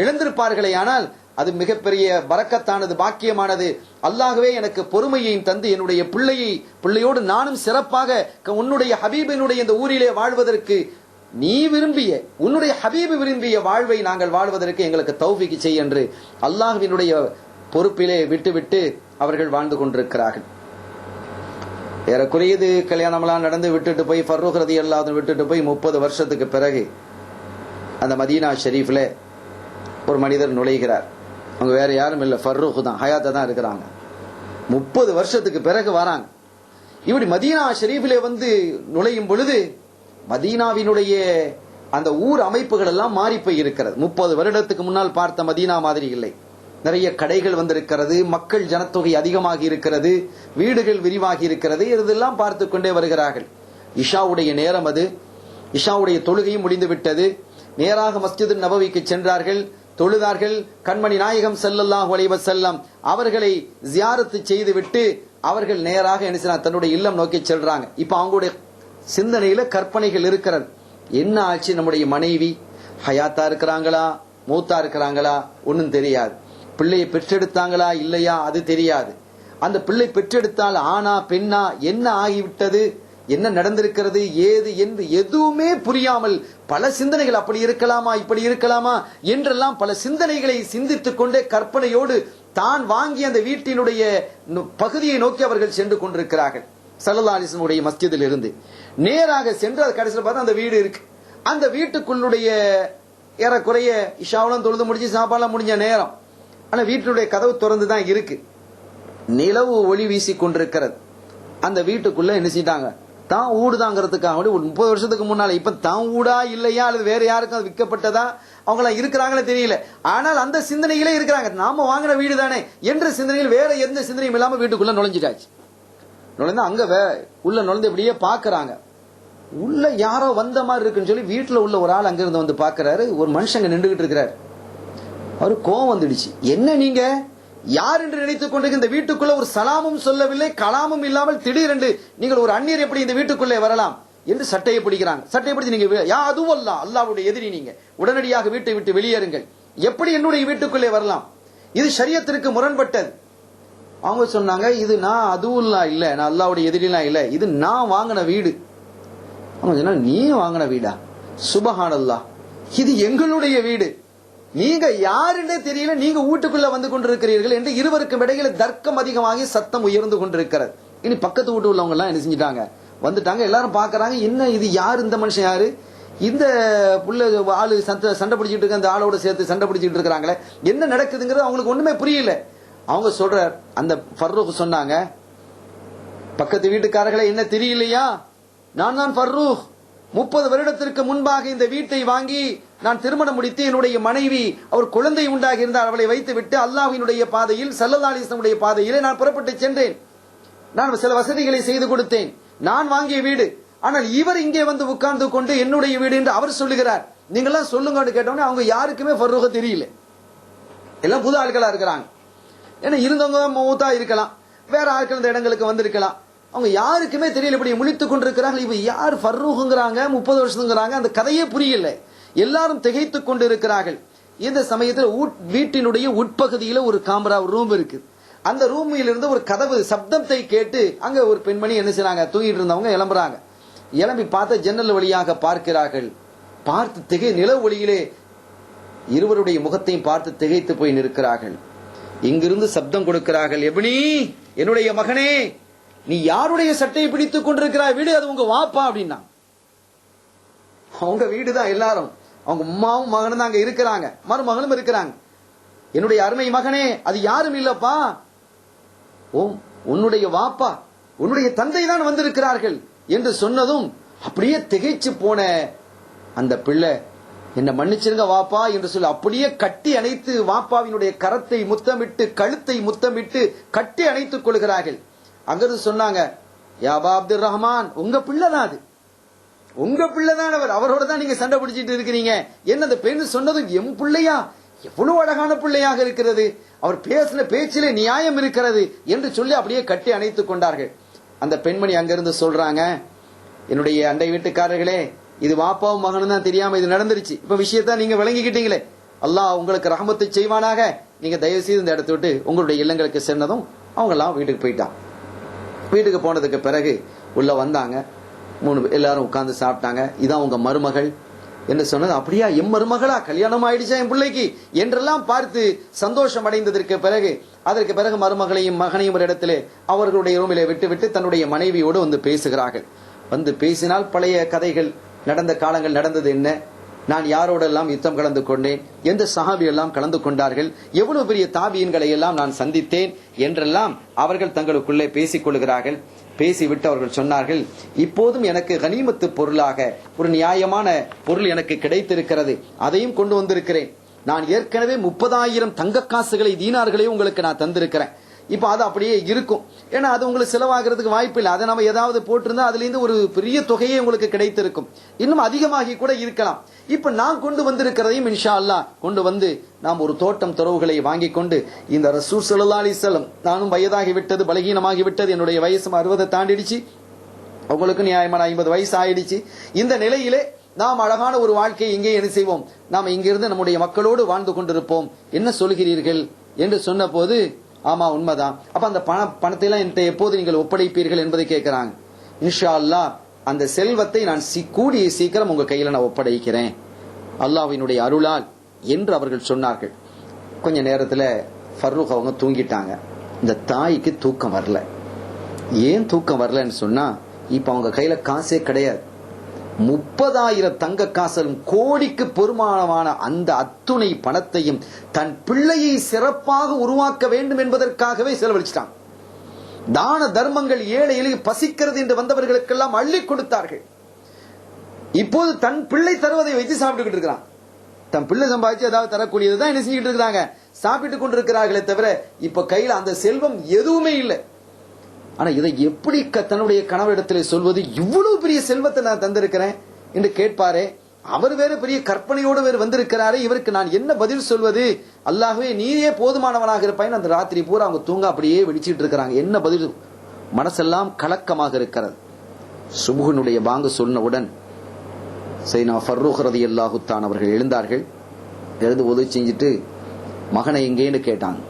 இழந்திருப்பார்களே, ஆனால் அது மிகப்பெரிய பரக்கத்தானது, பாக்கியமானது. அல்லாஹ்வே எனக்கு பொறுமையையும் தந்து என்னுடைய பிள்ளையோடு நானும் சிறப்பாக உன்னுடைய ஹபீபினுடைய இந்த ஊரிலே வாழ்வதற்கு நீ விரும்பிய, உன்னுடைய ஹபீபு விரும்பிய வாழ்வை நாங்கள் வாழ்வதற்கு எங்களுக்கு தௌஃபீக் செய் என்று அல்லாஹ்வினுடைய பொறுப்பிலே விட்டுவிட்டு அவர்கள் வாழ்ந்து கொண்டிருக்கிறார்கள். ஏறக்குறையது கல்யாணம்லாம் நடந்து விட்டுட்டு போய் ஃபர்ரூக் ரலியல்லாஹு அன்ஹு விட்டுட்டு போய் 30 வருஷத்துக்கு பிறகு அந்த மதீனா ஷெரீஃப்ல ஒரு மனிதர் நுழைகிறார். அவங்க வேற யாரும் இல்லை, ஃபர்ரூக் தான், ஹயாத்தா தான் இருக்கிறாங்க. 30 வருஷத்துக்கு பிறகு வராங்க. இப்படி மதீனா ஷெரீஃபிலே வந்து நுழையும் பொழுது மதீனாவினுடைய அந்த ஊர் அமைப்புகள் எல்லாம் மாறி போய் இருக்கிறது. 30 வருடத்துக்கு முன்னால் பார்த்த மதீனா மாதிரி இல்லை. நிறைய கடைகள் வந்திருக்கிறது, மக்கள் ஜனத்தொகை அதிகமாகி இருக்கிறது, வீடுகள் விரிவாகி இருக்கிறது. இதெல்லாம் பார்த்து கொண்டே வருகிறார்கள். இஷாவுடைய நேரம் அது. இஷாவுடைய தொழுகையும் முடிந்து விட்டது. நேராக மஸ்ஜிது நபவிக்கு சென்றார்கள், தொழுதார்கள். கண்மணி நாயகம் ஸல்லல்லாஹு அலைஹி வஸல்லம் அவர்களை ஜியாரத்து செய்துவிட்டு அவர்கள் நேராக என்ன தன்னுடைய இல்லம் நோக்கி செல்றாங்க. இப்ப அவங்களுடைய சிந்தனையில கற்பனைகள் இருக்கிறது. என்ன ஆச்சு, நம்முடைய மனைவி ஹயாத்தா இருக்கிறாங்களா, மூத்தா இருக்கிறாங்களா, ஒன்னும் தெரியாது. பிள்ளையை பெற்றெடுத்தாங்களா இல்லையா அது தெரியாது. அந்த பிள்ளை பெற்றெடுத்தால் ஆனா பெண்ணா, என்ன ஆகிவிட்டது, என்ன நடந்திருக்கிறது, ஏது என்று எதுவுமே புரியாமல் பல சிந்தனைகள், அப்படி இருக்கலாமா இப்படி இருக்கலாமா என்றெல்லாம் பல சிந்தனைகளை சிந்தித்துக் கொண்டே கற்பனையோடு தான் வாங்கிய அந்த வீட்டினுடைய பகுதியை நோக்கி அவர்கள் சென்று கொண்டிருக்கிறார்கள். ஸல்லல்லாஹு அலைஹி வஸல்லம் உடைய மஸ்ஜிதில் இருந்து நேராக சென்று அது கடைசியில் பார்த்தா அந்த வீடு இருக்கு. அந்த வீட்டுக்குள்ளுடைய ஏறக்குறைய இஷாவெல்லாம் தொழுது முடிச்சு சாப்பாடுலாம் முடிஞ்ச நேரம். ஆனா வீட்டினுடைய கதவு திறந்து தான் இருக்கு. நிலவு ஒளி வீசி கொண்டிருக்கிறது. அந்த வீட்டுக்குள்ள என்ன செஞ்சிட்டாங்க, தான் ஊடுதாங்கிறதுக்காக ஒரு 30 வருஷத்துக்கு முன்னால, இப்ப தான் ஊடா இல்லையா அல்லது வேற யாருக்கும் அது விற்கப்பட்டதா, அவங்களா இருக்கிறாங்களே தெரியல. ஆனால் அந்த சிந்தனைகளே இருக்கிறாங்க, நாம வாங்கின வீடு தானே என்ற சிந்தனையில் வேற எந்த சிந்தனையும் இல்லாம வீட்டுக்குள்ள நுழைஞ்சிட்டாச்சு. நுழைந்து அங்க உள்ள நுழைந்து இப்படியே பாக்குறாங்க. உள்ள யாரோ வந்த மாதிரி இருக்குன்னு சொல்லி வீட்டுல உள்ள ஒரு ஆள் அங்கிருந்து வந்து பாக்குறாரு. ஒரு மனுஷங்க நின்றுகிட்டு இருக்கிறாரு. அவரு கோவம் வந்துடுச்சு. என்ன நீங்க யார் என்று நினைத்துக் கொண்டு இந்த வீட்டுக்குள்ள ஒரு சலாமும் சொல்லவில்லை, கலாமும் இல்லாமல் திடீரென்று நீங்கள் ஒரு அந்நியர் எப்படி இந்த வீட்டுக்குள்ளே வரலாம் என்று சட்டையை பிடிக்கிறாங்க. சட்டையை பிடிச்சு நீங்க யா அதுவல்லா, அல்லாஹ்வுடைய எதிரி, நீங்க உடனடியாக வீட்டை விட்டு வெளியேறுங்கள், எப்படி என்னுடைய வீட்டுக்குள்ளே வரலாம், இது ஷரியத்திற்கு முரண்பட்டது. அவங்க சொன்னாங்க, இது நான் அதுவெல்லாம் இல்ல, நான் அல்லாஹ்வுடைய எதிரிலாம் இல்ல, இது நான் வாங்கின வீடு. அவங்க சொன்னா, நீ வாங்கின வீடா, சுபஹானல்லாஹ், இது எங்களுடைய வீடு, நீங்க யாருன்னே தெரியல, நீங்க வீட்டுக்குள்ள வந்து கொண்டிருக்கிறீர்கள் என்று இருவருக்கும் இடையில தர்க்கம் அதிகமாகி சத்தம் உயர்ந்து கொண்டிருக்கிறது. இனி பக்கத்து வீட்டு உள்ளவங்க எல்லாம் என்ன செஞ்சிட்டாங்க, வந்துட்டாங்க. எல்லாரும் பாக்குறாங்க, என்ன இது, யாரு இந்த மனுஷன், யாரு இந்த புள்ள ஆளு சண்டை பிடிச்சிட்டு இருக்க, அந்த ஆளோட சேர்த்து சண்டை பிடிச்சிட்டு இருக்காங்களே, என்ன நடக்குதுங்கிறது அவங்களுக்கு ஒண்ணுமே புரியல. அவங்க சொல்ற அந்த ஃபர்ரூக் சொன்னாங்க, பக்கத்து வீட்டுக்காரர்களை என்ன தெரியலையா, நான் தான் ஃபர்ரூக், 30 வருடத்திற்கு முன்பாக இந்த வீட்டை வாங்கி நான் திருமணம் முடித்து என்னுடைய மனைவி அவர் குழந்தை உண்டாகி இருந்தால் அவளை வைத்து விட்டு அல்லாஹ்வினுடைய பாதையில் ஸல்லல்லாஹு அலைஹி வஸல்லம் பாதையிலே நான் புறப்பட்டு சென்றேன். நான் சில வசதிகளை செய்து கொடுத்தேன், நான் வாங்கிய வீடு. ஆனால் இவர் இங்கே வந்து உட்கார்ந்து கொண்டு என்னுடைய வீடு என்று அவர் சொல்லுகிறார், நீங்களாம் சொல்லுங்கன்னு கேட்டோன்னே அவங்க யாருக்குமே ஃபர்ரூக தெரியல. எல்லாம் புது ஆட்களா இருக்கிறாங்க. ஏன்னா இருந்தவங்க மூத்தா இருக்கலாம், வேற ஆட்கள் இந்த இடங்களுக்கு வந்திருக்கலாம். அவங்க யாருக்குமே தெரியல, இப்படி முழித்துக் கொண்டிருக்கிறார்கள். இவ யார் ஃபர்ரூக்ங்கிறாங்க, 30 வருஷங்கிறாங்க, அந்த கதையே புரியல. எல்லாரும் திகைத்துக் கொண்டு இருக்கிறார்கள். இந்த சமயத்தில் வீட்டினுடைய உட்பகுதியில ஒரு காமரா ரூம் இருக்கு. அந்த ரூமில் இருந்து ஒரு கதவு சப்தத்தை கேட்டு அங்க ஒரு பெண்மணி என்ன செய்றாங்க, தூங்கிட்டு இருந்தவங்க எழும்புறாங்க. எழும்பி பார்த்த ஜன்னல் வழியாக பார்க்கிறார்கள். பார்த்து நிலவு ஒளியிலே இருவருடைய முகத்தையும் பார்த்து திகைத்து போய் நிற்கிறார்கள். இங்கிருந்து சப்தம் கொடுக்கிறார்கள், எபினி, என்னுடைய மகனே, நீ யாருடைய சட்டையை பிடித்துக் கொண்டிருக்கிறாய், வீடு அது உங்க வாப்பா அப்படின்னா. அவங்க வீடுதான் எல்லாரும், அவங்க அம்மாவும் மகனும் தான் அங்க இருக்கிறாங்க, மருமகனும் இருக்கிறாங்க. என்னுடைய அருமை மகனே, அது யாரும் இல்லப்பா, ஓம் உன்னுடைய வாப்பா, உன்னுடைய தந்தை தான் வந்திருக்கிறார்கள் என்று சொன்னதும் அப்படியே திகைச்சு போன அந்த பிள்ளை, என்ன மன்னிச்சிருங்க வாப்பா என்று சொல்லி அப்படியே கட்டி அணைத்து வாப்பாவினுடைய கரத்தை முத்தமிட்டு கழுத்தை முத்தமிட்டு கட்டி அணைத்துக் கொள்கிறார்கள். அங்கிருந்து சொன்னாங்க, யாபா அப்துல் ரஹ்மான், உங்க பிள்ளைதான், அது உங்க பிள்ளைதான், அவரோட தான் நீங்க சண்டை பிடிச்சிட்டு இருக்கிறீங்க. என்ன அந்த பெண் சொன்னது, எம் பிள்ளையா, எவ்வளவு அழகான பிள்ளையாக இருக்கிறது, அவர் பேசின பேச்சிலே நியாயம் இருக்கிறது என்று சொல்லி அப்படியே கட்டி அணைத்துக் கொண்டார்கள். அந்த பெண்மணி அங்கிருந்து சொல்றாங்க, என்னுடைய அண்டை வீட்டுக்காரர்களே, இது வாப்பாவும் மகனும் தான் தெரியாம இது நடந்துருச்சு. இப்ப விஷயத்த நீங்க விளங்கிக்கிட்டீங்களே, அல்லாஹ் உங்களுக்கு ரஹமத்தை செய்வானாக. நீங்க தயவு செய்து இந்த இடத்த விட்டு உங்களுடைய இல்லங்களுக்கு சென்னதும் அவங்க எல்லாம் வீட்டுக்கு போயிட்டாங்க. வீட்டுக்கு போனதுக்கு பிறகு உள்ள வந்தாங்க, 3 எல்லாரும் உட்கார்ந்து சாப்பிட்டாங்க. இதான் உங்க மருமகள் என்று சொன்னது. அப்படியா, எம் மருமகளா, கல்யாணம் ஆயிடுச்சா என் பிள்ளைக்கு என்றெல்லாம் பார்த்து சந்தோஷம் அடைந்ததற்கு பிறகு அதற்கு பிறகு மருமகளையும் மகனையும் ஒரு இடத்திலே அவர்களுடைய ரூமிலே விட்டு தன்னுடைய மனைவியோடு வந்து பேசுகிறார்கள். வந்து பேசினால் பழைய கதைகள், நடந்த காலங்கள், நடந்தது என்ன, நான் யாரோடெல்லாம் யுத்தம் கலந்து கொண்டேன், எந்த சஹாபி எல்லாம் கலந்து கொண்டார்கள், எவ்வளவு பெரிய தாபியன்களை எல்லாம் நான் சந்தித்தேன் என்றெல்லாம் அவர்கள் தங்களுக்குள்ளே பேசிக் கொள்கிறார்கள். பேசிவிட்டு அவர்கள் சொன்னார்கள், இப்போதும் எனக்கு கனிமத்து பொருளாக ஒரு நியாயமான பொருள் எனக்கு கிடைத்திருக்கிறது, அதையும் கொண்டு வந்திருக்கிறேன். நான் ஏற்கனவே 30,000 தங்க காசுகளை, தீனார்களையும் உங்களுக்கு நான் தந்திருக்கிறேன். இப்ப அது அப்படியே இருக்கும், ஏன்னா அது உங்களுக்கு செலவாகிறதுக்கு வாய்ப்பு இல்லை. அதை நம்ம ஏதாவது போட்டிருந்தா அதுல இருந்து ஒரு பெரிய தொகையே உங்களுக்கு கிடைத்திருக்கும், இன்னும் அதிகமாகி கூட இருக்கலாம். இப்ப நான் கொண்டு வந்திருக்கிறதையும் இன்ஷா அல்லாஹ் கொண்டு வந்து நாம் ஒரு தோட்டம் துறவுகளை வாங்கி கொண்டு இந்த ரசூல் ஸல்லல்லாஹு அலைஹி வஸல்லம், நானும் வயதாகி விட்டது, பலகீனமாகி விட்டது, என்னுடைய வயசு 60 தாண்டிடுச்சு, உங்களுக்கு நியாயமான 50 வயசு ஆயிடுச்சு. இந்த நிலையிலே நாம் அழகான ஒரு வாழ்க்கையை இங்கே என்ன செய்வோம், நாம் இங்கிருந்து நம்முடைய மக்களோடு வாழ்ந்து கொண்டிருப்போம், என்ன சொல்கிறீர்கள் என்று சொன்ன போது, ஆமா உண்மைதான், அப்ப அந்த பணத்தை எல்லாம் என்கிட்ட எப்போது நீங்கள் ஒப்படைப்பீர்கள் என்பதை கேட்கிறாங்க. இன்ஷா அல்லாஹ் அந்த செல்வத்தை நான் கூடிய சீக்கிரம் உங்க கையில நான் ஒப்படைக்கிறேன் அல்லாஹ்வினுடைய அருளால் என்று அவர்கள் சொன்னார்கள். கொஞ்ச நேரத்துல ஃபர்ரூக் அவங்க தூங்கிட்டாங்க. இந்த தாய்க்கு தூக்கம் வரல. ஏன் தூக்கம் வரலன்னு சொன்னா, இப்ப அவங்க கையில காசே கிடையாது. 30,000 தங்க காசலும் கோடிக்கு பெருமானமான அந்த அத்துணை பணத்தையும் தன் பிள்ளையை சிறப்பாக உருவாக்க வேண்டும் என்பதற்காகவே செலவழிச்சிட்டாங்க. தான தர்மங்கள், ஏழை எளிய பசிக்கிறது என்று வந்தவர்களுக்கெல்லாம் அள்ளி கொடுத்தார்கள். இப்போது தன் பிள்ளை தருவதை வைத்து சாப்பிட்டுக்கிட்டு இருக்கிறான். தன் பிள்ளை சம்பாதிச்சு ஏதாவது தரக்கூடியதுதான் என்ன செஞ்சுட்டு இருக்கிறாங்க, சாப்பிட்டுக் கொண்டிருக்கிறார்களே தவிர இப்ப கையில அந்த செல்வம் எதுவுமே இல்லை. ஆனா இதை எப்படி தன்னுடைய கணவரிடத்தில் சொல்வது, இவ்வளவு பெரிய செல்வத்தை நான் தந்திருக்கிறேன் என்று கேட்பாரே, அவர் வேற பெரிய கற்பனையோடு வேறு வந்திருக்கிறாரே, இவருக்கு நான் என்ன பதில் சொல்வது, அல்லாஹ்வே நீயே போதுமானவனாக இருப்பாய். அந்த ராத்திரி பூரா அவங்க தூங்க அப்படியே வெடிச்சிட்டு இருக்கிறாங்க. என்ன பதில், மனசெல்லாம் கலக்கமாக இருக்கிறது. சுபுஹனுடைய பாங்கு சொன்னவுடன் சையதுனா ஃபர்ரூக் ரலியல்லாஹு தஆலா அவர்கள் எழுந்தார்கள். எழுந்து உதவி செஞ்சுட்டு மகனை எங்கேன்னு கேட்டாங்க.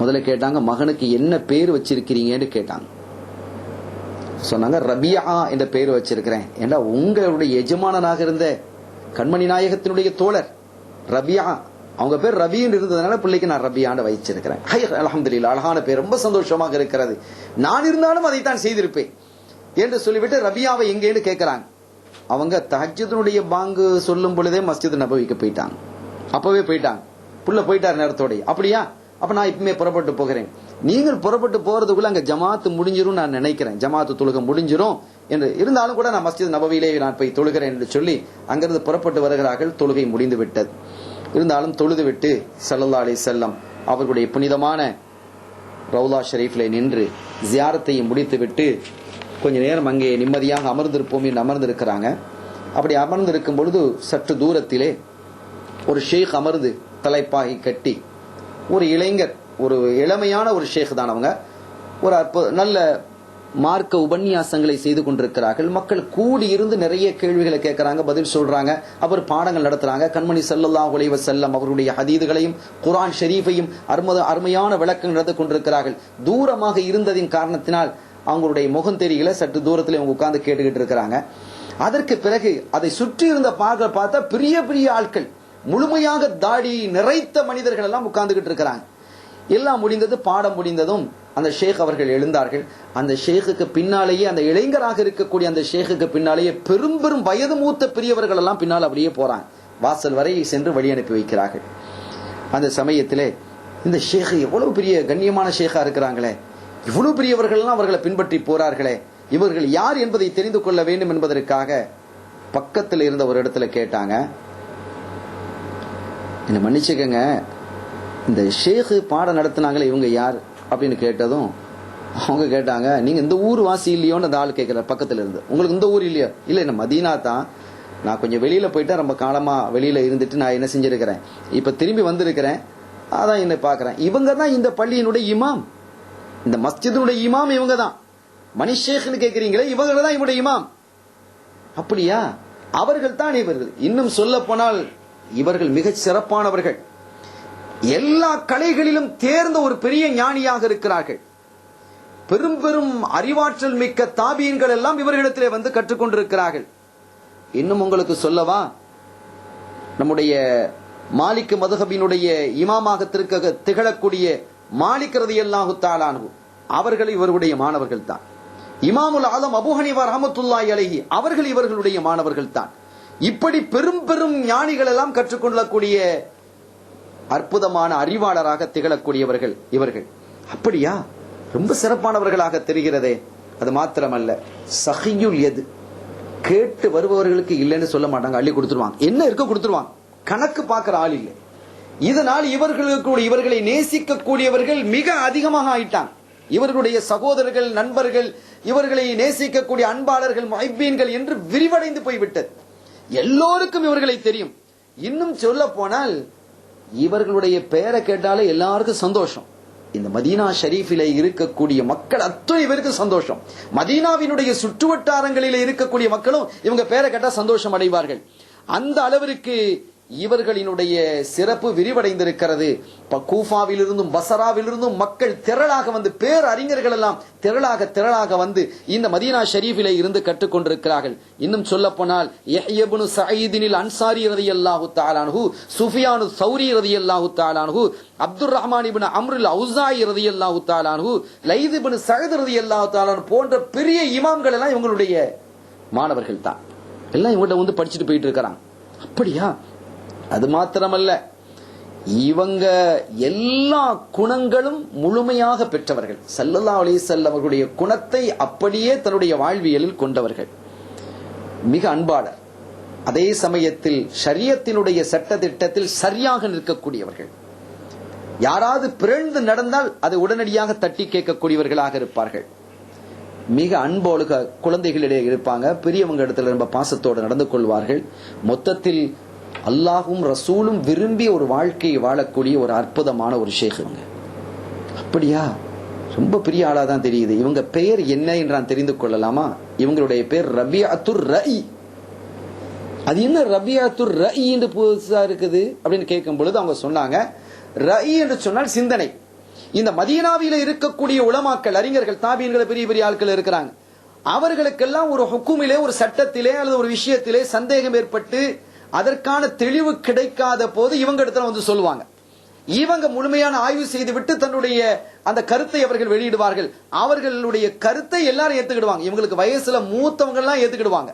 முதல்ல கேட்டாங்க, மகனுக்கு என்ன பேர் வச்சிருக்கிறீங்கன்னு கேட்டாங்க. சொன்னாங்க, ரபியா என்ற பெயர் வச்சிருக்கிறேன். ஏன்னா உங்களுடைய எஜமானனாக இருந்த கண்மணி நாயகத்தினுடைய தோழர் ரபியா, அவங்க பேர் ரபின்னு இருந்ததுனால பிள்ளைக்கு நான் ரபியான்னு வச்சிருக்கிறேன். அல்ஹம்துலில்லாஹ், அழகான பேர், ரொம்ப சந்தோஷமாக இருக்கிறது, நான் இருந்தாலும் அதைத்தான் செய்திருப்பேன் என்று சொல்லிவிட்டு ரபியாவை எங்கேன்னு கேட்கிறாங்க. அவங்க தஹஜ்ஜுதுடைய பாங்கு சொல்லும் பொழுதே மஸ்ஜித் நபவிக்கு போயிட்டாங்க. அப்பவே போயிட்டாங்க, புள்ள போயிட்டார் நேரத்தோட. அப்படியா, அப்ப நான் இப்பவுமே புறப்பட்டு போகிறேன். நீங்கள் புறப்பட்டு போறதுக்குள்ள அங்க ஜமாத்து முடிஞ்சிரும் நான் நினைக்கிறேன், ஜமாத்து தொழுகை முடிஞ்சிரும் என்று. இருந்தாலும் கூட நான் மஸ்ஜித் நபவியிலே நான் போய் தொழுகிறேன் என்று சொல்லி அங்கிருந்து புறப்பட்டு வருகிறார்கள். தொழுகை முடிந்து விட்டது. இருந்தாலும் தொழுது விட்டு ஸல்லல்லாஹு அலைஹி வஸல்லம் அவர்களுடைய புனிதமான ரவுலா ஷரீஃபிலே நின்று ஜியாரத்தையும் முடித்து விட்டு கொஞ்ச நேரம் அங்கே நிம்மதியாக அமர்ந்திருப்போம் என்று அமர்ந்திருக்கிறாங்க. அப்படி அமர்ந்திருக்கும் பொழுது சற்று தூரத்திலே ஒரு ஷேக் அமர்ந்து தலைப்பாகி கட்டி, ஒரு இளைஞர், ஒரு இளமையான ஒரு ஷேக் தான் அவங்க, ஒரு நல்ல மார்க்க உபன்யாசங்களை செய்து கொண்டிருக்கிறார்கள். மக்கள் கூடி இருந்து நிறைய கேள்விகளை கேட்கறாங்க, பதில் சொல்றாங்க, அவர் பாடங்கள் நடத்துறாங்க. கண்மணி ஸல்லல்லாஹு அலைஹி வஸல்லம் அவருடைய ஹதீதுகளையும் குர்ஆன் ஷரீஃபையும் அருமையான விளக்கம் நடந்து கொண்டிருக்கிறார்கள். தூரமாக இருந்ததின் காரணத்தினால் அவங்களுடைய முகம் தெரியல, சற்று தூரத்தில் அவங்க உட்கார்ந்து கேட்டுக்கிட்டு இருக்கிறாங்க. அதற்கு பிறகு அதை சுற்றி இருந்த பார்த்தா பெரிய பெரிய ஆட்கள், முழுமையாக தாடி நிறைத்த மனிதர்கள் எல்லாம் உட்கார்ந்துகிட்டு இருக்கிறாங்க. எல்லாம் முடிந்தது, பாடம் முடிந்ததும் அந்த ஷேக் அவர்கள் எழுந்தார்கள். அந்த ஷேக்குக்கு பின்னாலேயே, அந்த இளைஞராக இருக்கக்கூடிய அந்த ஷேக்குக்கு பின்னாலேயே பெரும் பெரும் வயது மூத்த பெரியவர்கள் எல்லாம் பின்னால் அப்படியே போறாங்க. வாசல் வரை சென்று வழி அனுப்பி வைக்கிறார்கள். அந்த சமயத்திலே இந்த ஷேக் எவ்வளவு பெரிய கண்ணியமான ஷேக்கா இருக்கிறாங்களே, இவ்வளவு பெரியவர்கள் எல்லாம் அவர்களை பின்பற்றி போறார்களே, இவர்கள் யார் என்பதை தெரிந்து கொள்ள வேண்டும் என்பதற்காக பக்கத்தில் இருந்த ஒரு இடத்துல கேட்டாங்க, என்ன மன்னிச்சுக்கங்க, இந்த ஷேக் பாடம் நடத்தினாங்களே இவங்க யார் அப்படின்னு கேட்டதும் அவங்க கேட்டாங்க, நீங்க இந்த ஊர் வாசி இல்லையோன்னு அந்த ஆள் கேட்கிறார் பக்கத்துல இருந்து. உங்களுக்கு இந்த ஊர் இல்லையா? இல்ல, என்ன மதீனா தான், நான் கொஞ்சம் வெளியில போயிட்டேன், ரொம்ப காலமா வெளியில இருந்துட்டு நான் என்ன செஞ்சிருக்கிறேன், இப்ப திரும்பி வந்திருக்கிறேன், அதான் என்ன பாக்குறேன். இவங்க தான் இந்த பள்ளியினுடைய இமாம், இந்த மஸ்ஜிதுடைய இமாம் இவங்க தான். மணி ஷேக்னு கேட்கிறீங்களே, இவங்க தான் இவருடைய இமாம். அப்படியா? அவர்கள் தான் இவர்கள். இன்னும் சொல்ல போனால் இவர்கள் மிக சிறப்பானவர்கள், எல்லா கலைகளிலும் தேர்ந்த ஒரு பெரிய ஞானியாக இருக்கிறார்கள். பெரும் பெரும் அறிவாற்றல் மிக்க தாபியன்கள் எல்லாம் இவர்களிடத்திலே வந்து கற்றுக்கொண்டிருக்கிறார்கள். இன்னும் உங்களுக்கு சொல்லவா, நம்முடைய மாலிக் மதுஹபினுடைய இமாமாக திகழக்கூடிய மாலிக் ரலியல்லாஹு தஆலா அன்ஹு அவர்கள் இவருடைய மாணவர்கள் தான். இமாமுல் ஆலம் அபூ ஹனீஃபா ரஹ்மத்துல்லாஹி அலைஹி அவர்கள் இவர்களுடைய மாணவர்கள் தான். இப்படி பெரும் பெரும் ஞானிகள் எல்லாம் கற்றுக்கொள்ளக்கூடிய அற்புதமான அறிவாளராக திகழக்கூடியவர்கள் இவர்கள். அப்படியா? ரொம்ப சிறப்பானவர்களாக தெரிகிறதே. அது மாத்திரமல்ல, சஹியுல் யத், கேட்டு வருபவர்களுக்கு இல்லைன்னு சொல்ல மாட்டாங்க, அள்ளி கொடுத்துருவாங்க, என்ன இருக்க கொடுத்துருவாங்க, கணக்கு பார்க்கிற ஆள் இல்லை. இதனால் இவர்களை நேசிக்கக்கூடியவர்கள் மிக அதிகமாக ஆயிட்டாங்க. இவர்களுடைய சகோதரர்கள், நண்பர்கள், இவர்களை நேசிக்கக்கூடிய அன்பாளர்கள், முஹிப்பீன்கள் என்று விரிவடைந்து போய்விட்டது. எல்லோருக்கும் இவர்களை தெரியும். இன்னும் சொல்ல போனால் இவர்களுடைய பெயரை கேட்டாலே எல்லாருக்கும் சந்தோஷம். இந்த மதீனா ஷரீஃபிலே இருக்கக்கூடிய மக்கள் அத்தனை பேருக்கு சந்தோஷம். மதீனாவினுடைய சுற்றுவட்டாரங்களில் இருக்கக்கூடிய மக்களும் இவங்க பெயரை கேட்டா சந்தோஷம் அடைவார்கள். அந்த அளவிற்கு இவர்களினுடைய சிறப்பு விரிவடைந்திருக்கிறது. கூஃபாவிலிருந்தும் பசராவிலிருந்தும் மக்கள் திரளாக வந்து, பேரறிஞர்கள் எல்லாம் திரளாக வந்து இந்த மதீனா ஷரீஃபிலே இருந்து கற்றுக்கொண்டிருக்கிறார்கள். இன்னும் சொல்ல போனால் யஹ்யா இப்னு ஸயீதில் அன்சாரி ரலியல்லாஹு தஆலா அன்ஹு, சுஃபியானு ஸௌரி ரலியல்லாஹு தஆலா அன்ஹு, அப்துர் ரஹ்மான் இப்னு அம்ருல் ஔஸாஇ ரலியல்லாஹு தஆலா அன்ஹு, லைத் இப்னு ஸஅத் ரலியல்லாஹு தஆலா அன்ஹு போன்ற பெரிய இமாம்கள் எல்லாம் இவங்களுடைய மாணவர்கள் தான். எல்லாம் இவங்க வந்து படிச்சுட்டு போயிட்டு இருக்கிறாங்க. அப்படியா? அது மாத்திரமல்ல, இவங்க எல்லா குணங்களும் முழுமையாக பெற்றவர்கள். ஸல்லல்லாஹு அலைஹி வஸல்லம் அவர்களுடைய குணத்தை அப்படியே தன்னுடைய வாழ்வியலில் கொண்டவர்கள். மிக அன்பாளர், அதே சமயத்தில் ஷரியத்தினுடைய சட்ட திட்டத்தில் சரியாக நிற்கக்கூடியவர்கள். யாராவது பிறழ்ந்து நடந்தால் அதை உடனடியாக தட்டி கேட்கக்கூடியவர்களாக இருப்பார்கள். மிக அன்போடு குழந்தைகளிடையே இருப்பாங்க. பெரியவங்க இடத்துல ரொம்ப பாசத்தோடு நடந்து கொள்வார்கள். மொத்தத்தில் அல்லாஹும் ரசூலும் விரும்பிய ஒரு வாழ்க்கையை வாழக்கூடிய ஒரு அற்புதமான ஒரு ஷேக் இவங்க. அப்படியா? ரொம்ப பெரிய ஆளா தான் தெரியுது. இவங்க பெயர் என்ன என்று நான் தெரிந்து கொள்ளலாமா? இவங்களுடைய பெயர் ரபியத்துர் ரஇ. அது என்ன ரபியத்துர் ரஇ என்று புதுசா இருக்குது அப்படின்னு கேட்கும் பொழுது அவங்க சொன்னாங்க, ரஇ என்று சொன்னால் சிந்தனை. இந்த மதீனாவில இருக்கக்கூடிய உலமாக்கள், அறிஞர்கள், தாபீன்கள், பெரிய பெரிய ஆட்கள் இருக்கிறாங்க. அவர்களுக்கெல்லாம் ஒரு ஹுக்குமிலே, ஒரு சட்டத்திலே அல்லது ஒரு விஷயத்திலே சந்தேகம் ஏற்பட்டு அதற்கான தெளிவு கிடைக்காத போது இவங்க இடத்துல வந்து சொல்லுவாங்க. இவங்க முழுமையான ஆய்வு செய்து விட்டு தன்னுடைய அந்த கருத்தை அவர்கள் வெளியிடுவார்கள். அவர்களுடைய கருத்தை எல்லாரும் ஏத்துக்கிடுவாங்க. இவங்களுக்கு வயசுல மூத்தவங்க எல்லாம் ஏத்துக்கிடுவாங்க.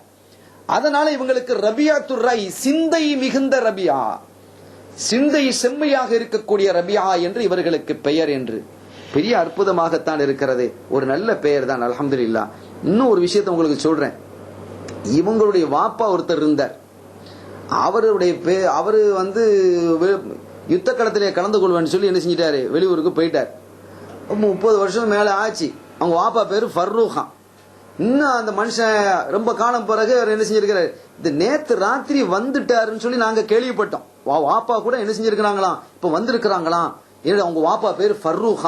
அதனால இவங்களுக்கு ரபியத்துர் ரஇ, சிந்தை மிகுந்த ரபியா, சிந்தை செம்மையாக இருக்கக்கூடிய ரபியா என்று இவர்களுக்கு பெயர் என்று. பெரிய அற்புதமாகத்தான் இருக்கிறது. ஒரு நல்ல பெயர் தான், அல்ஹம்துலில்லாஹ். இன்னும் ஒரு விஷயத்தை உங்களுக்கு சொல்றேன். இவங்களுடைய வாப்பா ஒருத்தர் இருந்தார். அவரு வந்து யுத்த களத்திலே கலந்து கொள்வேன்னு சொல்லி என்ன செஞ்சிட்டாரு, வெளியூருக்கு போயிட்டார். 30 வருஷம் மேல ஆச்சு. அவங்க வாப்பா பேரு ஃபர்ரூக். இன்னும் அந்த மனுஷன் ரொம்ப காலம் பிறகு என்ன செஞ்சிருக்கிறாரு, இந்த நேத்து ராத்திரி வந்துட்டாருன்னு சொல்லி நாங்க கேள்விப்பட்டோம். வாப்பா கூட என்ன செஞ்சிருக்கிறாங்களாம், இப்ப வந்திருக்கிறாங்களாம். அவங்க வாப்பா பேரு ஃபர்ரூக்.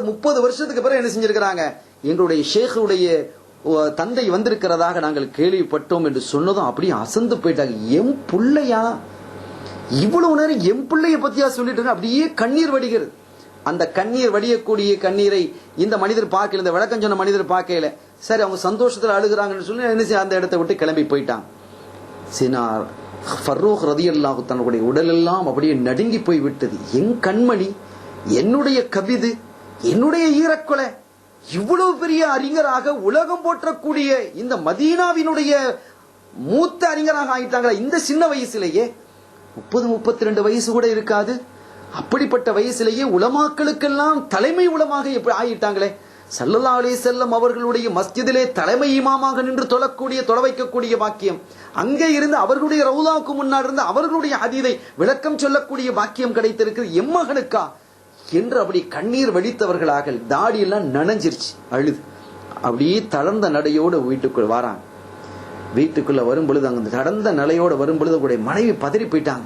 30 வருஷத்துக்கு பிறகு என்ன செஞ்சிருக்கிறாங்க, எங்களுடைய ஷேக்குடைய தந்தை வந்திருக்கிறதாக நாங்கள் கேள்விப்பட்டோம் என்று சொன்னதும் அப்படியே அசந்து போயிட்டாங்க. எம் பிள்ளையா, இவ்வளவு நேரம் எம் பிள்ளைய பத்தியா சொல்லிட்டு அப்படியே கண்ணீர் வடிகிறது. அந்த கண்ணீர் வடியக்கூடிய கண்ணீரை இந்த மனிதர் பார்க்கல, இந்த விளக்கம் சொன்ன மனிதர் பார்க்கல. சரி, அவங்க சந்தோஷத்துல அழுகிறாங்கன்னு சொல்லி என்ன அந்த இடத்தை விட்டு கிளம்பி போயிட்டாங்க. சினார் ஃபர்ரூக் ரலியல்லாஹு தன்னுடைய உடலெல்லாம் அப்படியே நடுங்கி போய் விட்டது. என் கண்மணி, என்னுடைய கவிது, என்னுடைய ஈரக்கொலை, இவ்வளவு பெரிய அறிஞராக உலகம் போற்றக்கூடிய இந்த மதீனாவினுடைய மூத்த அறிஞராக ஆயிட்டாங்களா இந்த சின்ன வயசுலேயே? 30-32 வயசு கூட இருக்காது. அப்படிப்பட்ட வயசுலேயே உலமாக்களுக்கெல்லாம் தலைமை உலமாக எப்படி ஆயிட்டாங்களே. ஸல்லல்லாஹு அலைஹி வஸல்லம் அவர்களுடைய மஸ்ஜிதிலே தலைமை இமாமாக நின்று தொழ வைக்கக்கூடிய பாக்கியம், அங்கே இருந்து அவர்களுடைய ரவுலாவுக்கு முன்னாடி இருந்து அவர்களுடைய ஹதீதை விளக்கம் சொல்லக்கூடிய பாக்கியம் கிடைத்திருக்கிறது எம்மகனுக்கா என்று அப்படி கண்ணீர் வடித்தவர்களாக தாடியெல்லாம் நனைஞ்சிருச்சு அழுது. அப்படியே தளர்ந்த நடையோடு வீட்டுக்குள்ள வராங்க. வீட்டுக்குள்ள வரும் பொழுது அங்க தளர்ந்த நிலையோடு வரும் பொழுது உங்களுடைய மனைவி பதறி போயிட்டாங்க.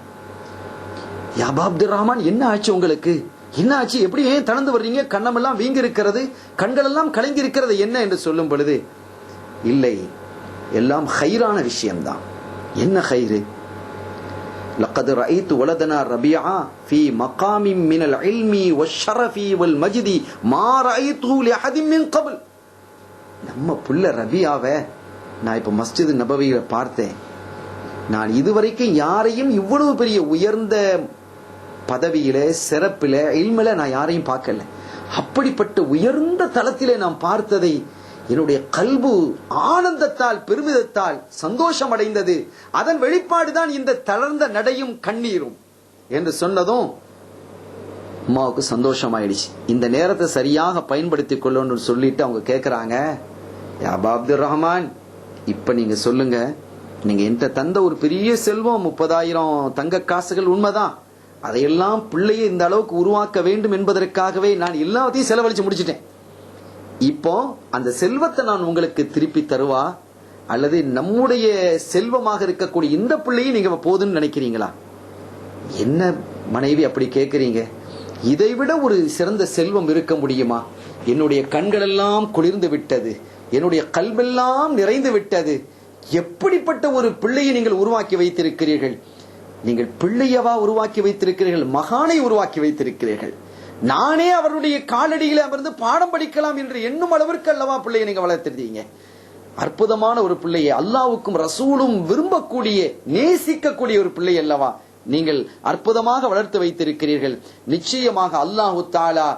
யா அபா அப்துர் ரஹ்மான், என்ன ஆச்சு உங்களுக்கு? என்ன ஆச்சு? எப்படி ஏன் தளர்ந்து வர்றீங்க? கண்ணமெல்லாம் வீங்கி இருக்கிறது, கண்கள் எல்லாம் கலங்கி இருக்கிறது, என்ன என்று சொல்லும் பொழுது, இல்லை, எல்லாம் ஹைரான விஷயம்தான். என்ன ஹைரு? லக்கத் ரஅய்து வலதனா ரபிஆ ஃபீ மகாமின் மினல் இல்மி வஷ்ஷரஃபி வல் மஜ்தி மா ரஅய்து லிஅஹதின் மின் கப்ல். நம்ம புள்ள ரபியாவை நான் இப்ப மஸ்ஜித் நபவியில பார்த்தேன். நான் இதுவரைக்கும் யாரையும் இவ்வளவு பெரிய உயர்ந்த பதவியில, சிறப்பில, இல்மில நான் யாரையும் பார்க்கல. அப்படிப்பட்ட உயர்ந்த தளத்திலே நான் பார்த்ததை என்னுடைய கல்பு ஆனந்தத்தால், பெருமிதத்தால் சந்தோஷம் அடைந்தது. அதன் வெளிப்பாடுதான் இந்த தளர்ந்த நடையும் கண்ணீரும் என்று சொன்னதும் அம்மாவுக்கு சந்தோஷம் ஆயிடுச்சு. இந்த நேரத்தை சரியாக பயன்படுத்திக் கொள்ளணும்னு சொல்லிட்டு அவங்க கேட்கிறாங்க, யா அபா அப்துர் ரஹ்மான், இப்ப நீங்க சொல்லுங்க, நீங்க என்கிட்ட தந்த ஒரு பெரிய செல்வம் 30,000 தங்க காசுகள் உண்மைதான். அதையெல்லாம் பிள்ளையை இந்த அளவுக்கு உருவாக்க வேண்டும் என்பதற்காகவே நான் எல்லாத்தையும் செலவழிச்சு முடிச்சிட்டேன். இப்போ அந்த செல்வத்தை நான் உங்களுக்கு திருப்பி தருவா, அல்லது நம்முடைய செல்வமாக இருக்கக்கூடிய இந்த பிள்ளையை நீங்க போதுன்னு நினைக்கிறீங்களா? என்ன மனைவி அப்படி கேட்கிறீங்க? இதைவிட ஒரு சிறந்த செல்வம் இருக்க முடியுமா? என்னுடைய கண்கள் எல்லாம் குளிர்ந்து விட்டது, என்னுடைய கல்வெல்லாம் நிறைந்து விட்டது. எப்படிப்பட்ட ஒரு பிள்ளையை நீங்கள் உருவாக்கி வைத்திருக்கிறீர்கள்? நீங்கள் பிள்ளையவா உருவாக்கி வைத்திருக்கிறீர்கள்? மகானை உருவாக்கி வைத்திருக்கிறீர்கள். நானே அவருடைய காலடியில அமர்ந்து பாடம் படிக்கலாம் என்று எண்ணும் அளவிற்கு அல்லவா பிள்ளையை நீங்க வளர்த்திருந்தீங்க. அற்புதமான ஒரு பிள்ளையை, அல்லாஹ்வுக்கும் ரசூலும் விரும்பக்கூடிய, நேசிக்கக்கூடிய ஒரு பிள்ளை அல்லவா நீங்கள் அற்புதமாக வளர்த்து வைத்திருக்கிறீர்கள். நிச்சயமாக அல்லாஹு தஆலா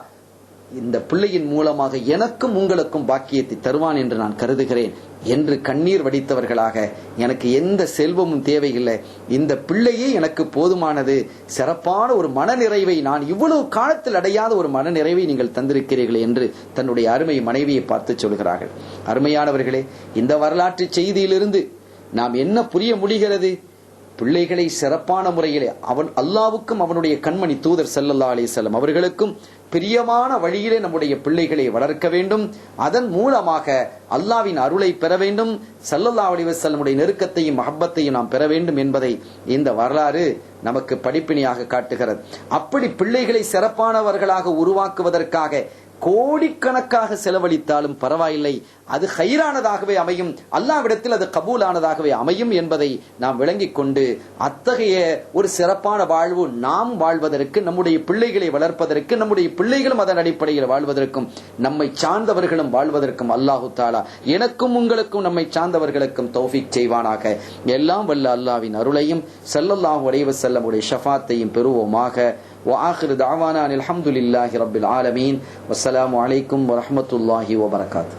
இந்த பிள்ளையின் மூலமாக எனக்கும் உங்களுக்கும் பாக்கியத்தை தருவான் என்று நான் கருதுகிறேன் என்று கண்ணீர் வடித்தவர்களாக, எனக்கு எந்த செல்வமும் தேவையில்லை, இந்த பிள்ளையே எனக்கு போதுமானது, சிறப்பான ஒரு மனநிறைவை, நான் இவ்வளவு காலத்தில் அடையாத ஒரு மனநிறைவை நீங்கள் தந்திருக்கிறீர்கள் என்று தன்னுடைய அருமை மனைவியை பார்த்து சொல்கிறார்கள். அருமையானவர்களே, இந்த வரலாற்று செய்தியிலிருந்து நாம் என்ன புரிய முடிகிறது? பிள்ளைகளை சிறப்பான முறையிலே அல்லாஹ்வுக்கும் அவனுடைய கண்மணி தூதர் ஸல்லல்லாஹு அலைஹி வஸல்லம் அவர்களுக்கும் பிரியமான வழியிலே நம்முடைய பிள்ளைகளை வளர்க்க வேண்டும். அதன் மூலமாக அல்லாஹ்வின் அருளை பெற வேண்டும், ஸல்லல்லாஹு அலைஹி வஸல்லமுடைய நெருக்கத்தையும் மஹப்பத்தையும் நாம் பெற வேண்டும் என்பதை இந்த வரலாறு நமக்கு படிப்பினையாக காட்டுகிறது. அப்படி பிள்ளைகளை சிறப்பானவர்களாக உருவாக்குவதற்காக கோடிக்கணக்காக செலவழித்தாலும் பரவாயில்லை, அது ஹைரானதாகவே அமையும், அல்லாஹ்விடத்தில் அது கபூலானதாகவே அமையும் என்பதை நாம் விளங்கிக் கொண்டு, அத்தகைய ஒரு சிறப்பான வாழ்வு நாம் வாழ்வதற்கு, நம்முடைய பிள்ளைகளை வளர்ப்பதற்கு, நம்முடைய பிள்ளைகளும் அதன் அடிப்படையில் வாழ்வதற்கும், நம்மை சார்ந்தவர்களும் வாழ்வதற்கும் அல்லாஹு தஆலா எனக்கும் உங்களுக்கும் நம்மை சார்ந்தவர்களுக்கும் தௌஃபீக் செய்வானாக. எல்லாம் வல்ல அல்லாஹ்வின் அருளையும் ஸல்லல்லாஹு அலைஹி வஸல்லம் உடைய ஷஃபாத்தையும் பெறுவோமாக. وآخر دعوانا الحمد لله رب العالمين والسلام عليكم ورحمة الله وبركاته.